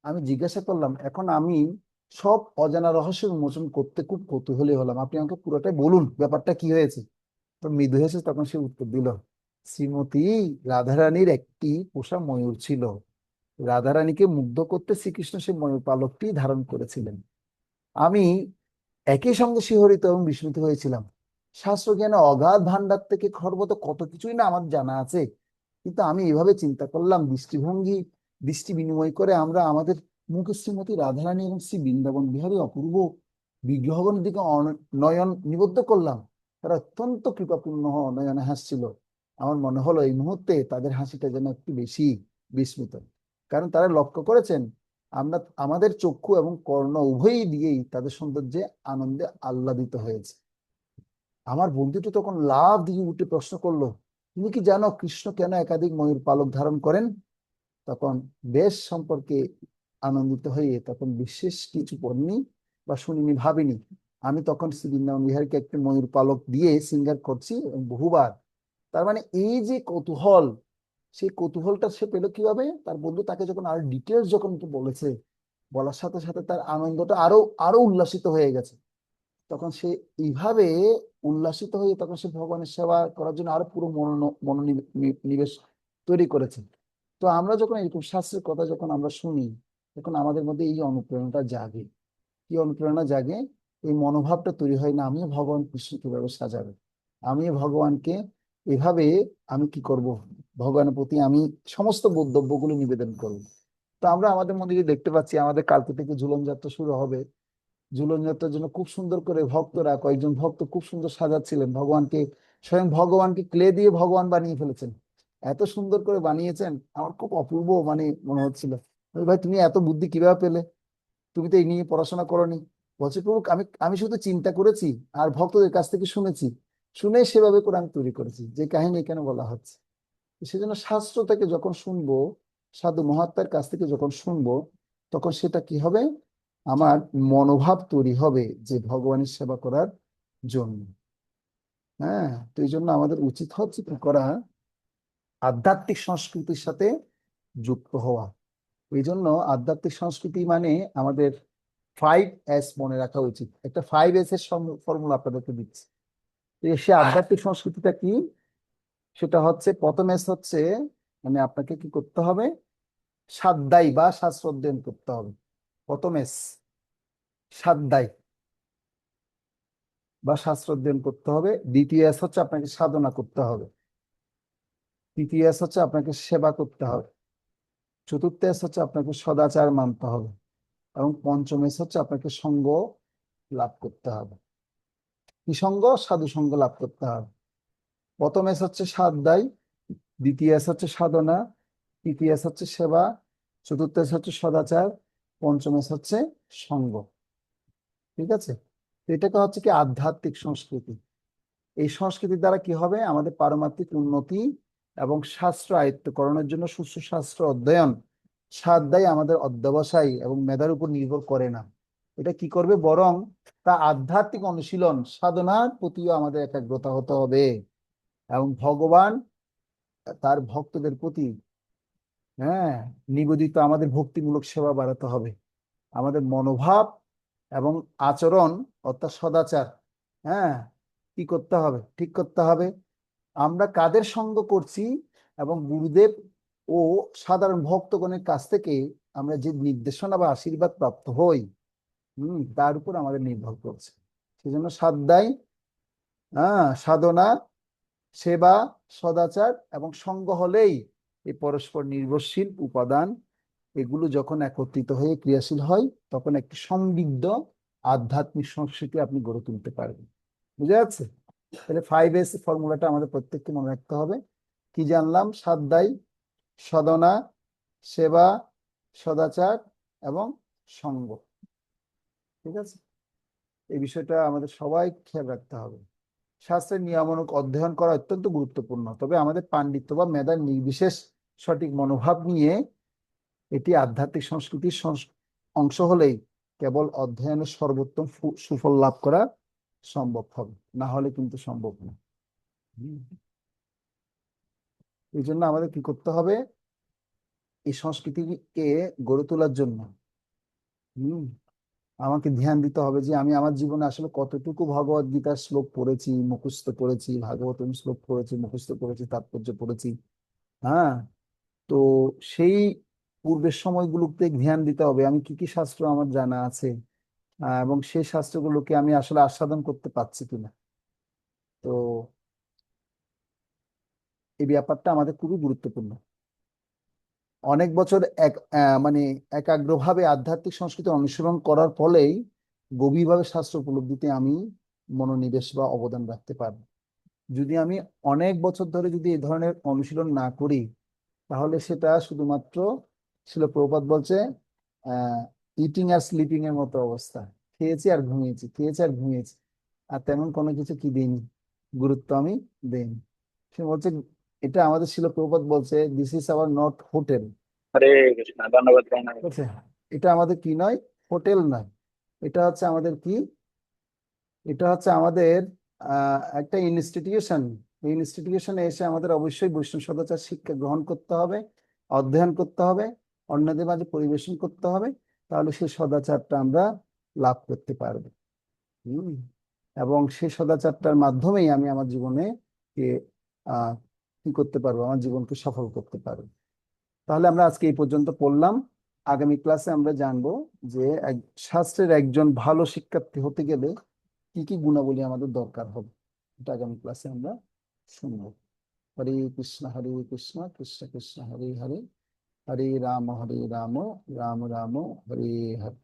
আমি জিজ্ঞাসা করলাম, এখন আমি সব অজানা রহস্য উন্মোচন করতে খুব কৌতূহলী হলাম, আপনি আমাকে পুরোটাই বলুন ব্যাপারটা কি হয়েছে। তো মৃদু হেসে তখন সে উত্তর দিল, শ্রীমতী রাধারানীর একটি পোষা ময়ূর ছিল। রাধারানীকে মুগ্ধ করতে শ্রীকৃষ্ণ সে ময়ূর পালকটি ধারণ করেছিলেন। আমি একই সঙ্গে শিহরিত এবং বিস্মিত হয়েছিলাম। শাস্ত্র জ্ঞানে অগাধ ভান্ডার থেকে খর্বত কত কিছুই না আমার জানা আছে, কিন্তু আমি এভাবে চিন্তা করলাম, দৃষ্টি বিনিময় করে আমরা আমাদের মুখে শ্রীমতী রাধারানী এবং শ্রী বৃন্দাবন বিহারী অপূর্ব বিগ্রহগণের দিকে নয়ন নিবদ্ধ করলাম। তারা অত্যন্ত কৃপাপূর্ণ নয়নে হাসছিল। আমার মনে হলো এই মুহূর্তে তাদের হাসিটা যেন একটু বেশি বিস্মিত, কারণ তারা লক্ষ্য করেছেন আমরা আমাদের চক্ষু এবং কর্ণ উভয়ই দিয়েই তাদের সৌন্দর্যে আনন্দে আহ্লাদিত হয়েছে। আমার বন্ধুটি তখন লাফ দিয়ে উঠে প্রশ্ন করলো, তুমি কি জানো কৃষ্ণ কেন একাধিক ময়ূর পালক ধারণ করেন? তখন বেশ সম্পর্কে আনন্দিত হয়ে তখন বিশেষ কিছু পড়নি বা শুনিনি, ভাবিনি। আমি তখন শ্রী বৃন্দাবন বিহারীকে একটি ময়ূর পালক দিয়ে সিঙ্গার করছি এবং বহুবার। তার মানে এই যে কৌতূহল, সেই কৌতূহলটা সে পেলো কিভাবে, তার বন্ধু তাকে যখন আরো ডিটেলস যখন বলেছে, বলার সাথে সাথে তার আনন্দটা আরো আরো উল্লাসিত হয়ে গেছে। তখন সে এইভাবে উল্লাসিত হয়ে তখন সে ভগবানের সেবা করার জন্য আরো পুরো মনোনিবেশ তৈরি করেছে। তো আমরা যখন এরকম শাস্ত্রের কথা যখন আমরা শুনি, তখন আমাদের মধ্যে এই অনুপ্রেরণাটা জাগে। কি অনুপ্রেরণা জাগে? এই মনোভাবটা তৈরি হয় না, আমিও ভগবান কৃষ্ণ কিভাবে সাজাবে, আমিও ভগবানকে এভাবে আমি কি করব, ভগবানের প্রতি আমি সমস্ত বক্তব্যগুলো নিবেদন করব। তো আমরা আমাদের মধ্যে যে দেখতে পাচ্ছি, আমাদের কালকে থেকে ঝুলন যাত্রা শুরু হবে। ঝুলন যাত্রার জন্য খুব সুন্দর করে ভক্তরা, কয়েকজন ভক্ত খুব সুন্দর সাজাচ্ছিলেন ভগবানকে, স্বয়ং ভগবানকে ক্লে দিয়ে ভগবান বানিয়ে ফেলেছেন। এত সুন্দর করে বানিয়েছেন, আমার খুব অপূর্ব মানে মনে হচ্ছিল। ভাই তুমি এত বুদ্ধি কিভাবে পেলে, তুমি তো এই নিয়ে পড়াশোনা করোনি। বলছে প্রভু, আমি আমি শুধু চিন্তা করেছি আর ভক্তদের কাছ থেকে শুনেছি, শুনে সেভাবে কোরআন তৈরি করেছি, যে কাহিনী এখানে বলা হচ্ছে। সেজন্য শাস্ত্র থেকে যখন শুনবো, সাধু মহাত্মার কাছ থেকে যখন শুনবো, তখন সেটা কি হবে, আমার মনোভাব তৈরি হবে যে ভগবানের সেবা করার জন্য। হ্যাঁ, তো এই জন্য আমাদের উচিত হচ্ছে কি করা, আধ্যাত্মিক সংস্কৃতির সাথে যুক্ত হওয়া। এই জন্য আধ্যাত্মিক সংস্কৃতি মানে আমাদের 5S মনে রাখা উচিত। একটা 5S এর ফর্মুলা আপনাদেরকে দিচ্ছি। তো সে আধ্যাত্মিক সংস্কৃতিটা কি, সেটা হচ্ছে প্রথম S হচ্ছে, মানে আপনাকে কি করতে হবে, স্বাধ্যায় বা শাস্ত্র অধ্যয়ন করতে হবে। প্রথম S স্বাধ্যায় বা শাস্ত্র অধ্যয়ন করতে হবে। দ্বিতীয় S হচ্ছে আপনাকে সাধনা করতে হবে। তৃতীয় S হচ্ছে আপনাকে সেবা করতে হবে। চতুর্থ S হচ্ছে আপনাকে সদাচার মানতে হবে। এবং পঞ্চম S হচ্ছে আপনাকে সঙ্গ লাভ করতে হবে। কি সঙ্গ? সাধু সঙ্গ লাভ করতে হবে। প্রথম S হচ্ছে স্বাধ্যায়, দ্বিতীয় S হচ্ছে সাধনা, তৃতীয় S হচ্ছে সেবা, চতুর্থ S হচ্ছে সদাচার, পঞ্চম S হচ্ছে সঙ্গ। ঠিক আছে? তো এটাকে হচ্ছে কি আধ্যাত্মিক সংস্কৃতি। এই সংস্কৃতির দ্বারা কি হবে, আমাদের পারমার্থিক উন্নতি এবং শাস্ত্র আয়ত্তকরণের জন্য সুস্থ শাস্ত্র অধ্যয়ন, স্বাধ্যায় আমাদের অধ্যবসায় এবং মেধার উপর নির্ভর করে না। এটা কি করবে, বরং তা আধ্যাত্মিক অনুশীলন সাধনার প্রতিও আমাদের একাগ্রতা হতে হবে। এবং ভগবান তার ভক্তদের প্রতি, হ্যাঁ, নিবেদিত আমাদের ভক্তিমূলক সেবা বাড়াতে হবে। আমাদের মনোভাব এবং আচরণ অর্থাৎ সদাচার, হ্যাঁ, কি করতে হবে, ঠিক করতে হবে। আমরা কাদের সঙ্গ করছি এবং গুরুদেব ও সাধারণ ভক্তগণের কাছ থেকে আমরা যে নির্দেশনা বা আশীর্বাদ প্রাপ্ত হই, তার উপর আমাদের নির্ভর করছে। সেজন্য সাধ্যায়, সাধনা, সেবা, সদাচার এবং সঙ্গ হলেই এই পরস্পর নির্ভরশীল উপাদান, এগুলো যখন একত্রিত হয়ে ক্রিয়াশীল হয়, তখন একটি সমৃদ্ধ আধ্যাত্মিক সংস্কৃতি আপনি গড়ে তুলতে পারবেন। বুঝা যাচ্ছে? তাহলে 5S ফর্মুলাটা আমাদের প্রত্যেককে মনে রাখতে হবে। কি জানলাম? স্বাধ্যায়, সাধনা, সেবা, সদাচার এবং সঙ্গ। ঠিক আছে? এই বিষয়টা আমাদের সবাই খেয়াল রাখতে হবে। শাস্ত্রের নিয়মানুগ অধ্যয়ন করা অত্যন্ত গুরুত্বপূর্ণ, তবে আমাদের পাণ্ডিত্য বা মেধার নির্বিশেষ সঠিক মনোভাব নিয়ে এটি আধ্যাত্মিক সংস্কৃতির অংশ হলেই কেবল অধ্যয়নের সর্বোত্তম সুফল লাভ করা সম্ভব হবে, না হলে কিন্তু সম্ভব না। এই জন্য আমাদের কি করতে হবে, এই সংস্কৃতিকে গড়ে তোলার জন্য হম আমাকে ধ্যান দিতে হবে যে আমি আমার জীবনে আসলে কতটুকু ভগবত গীতার শ্লোক পড়েছি, মুখস্থ করেছি, ভাগবতম শ্লোক পড়েছি, মুখস্থ করেছি, তাৎপর্য পড়েছি। হ্যাঁ, তো সেই পূর্বের সময়গুলোতে ধ্যান দিতে হবে আমি কি কি শাস্ত্র আমার জানা আছে, এবং সেই শাস্ত্রগুলোকে আমি আসলে আস্বাদন করতে পারছি কিনা। তো এই ব্যাপারটা আমাদের খুবই গুরুত্বপূর্ণ। অনেক বছর মানে একাগ্রভাবে আধ্যাত্মিক সংস্কৃতি অনুসরণ করার ফলেই গভীরভাবে শাস্ত্র উপলব্ধিতে আমি মনোনিবেশ বা অবদান রাখতে পারবো। যদি আমি অনেক বছর ধরে যদি এই ধরনের অনুশীলন না করি, তাহলে সেটা শুধুমাত্র, ছিল প্রভুপাদ বলছে, ইটিং আর স্লিপিং এর মতো অবস্থা। খেয়েছি আর ঘুমিয়েছি, খেয়েছি আর ঘুমিয়েছি, আর তেমন কোনো কিছু কি দিইনি, গুরুত্ব আমি দেইনি। সে বলছে, এটা আমাদের ছিল প্রভুপাদ বলছে, this is our not hotel. Hare Krishna, ধন্যবাদ ধন্যবাদ। বুঝছে? এটা আমাদের কি নয়, হোটেল নয়। এটা হচ্ছে আমাদের কি, এটা হচ্ছে আমাদের একটা ইনস্টিটিউশন। এই ইনস্টিটিউশনে এসে আমাদের অবশ্যই বৈষ্ণব সদাচার শিক্ষা গ্রহণ করতে হবে, অধ্যয়ন করতে হবে, অন্যদের মাঝে পরিবেশন করতে হবে। তাহলে সেই সদাচারটা আমরা লাভ করতে পারবো। হম এবং সেই সদাচারটার মাধ্যমেই আমি আমার জীবনে কে আহ কি করতে পারবো, আমার জীবনকে সফল করতে পারবো। তাহলে আমরা আজকে এই পর্যন্ত পড়লাম। আগামী ক্লাসে আমরা জানবো যে শাস্ত্রের একজন ভালো শিক্ষার্থী হতে গেলে কি কি গুণাবলী আমাদের দরকার হবে। এটা আগামী ক্লাসে আমরা শুনবো। হরে কৃষ্ণ কৃষ্ণ কৃষ্ণ হরে হরে, হরে রাম রাম রাম হরে হরে।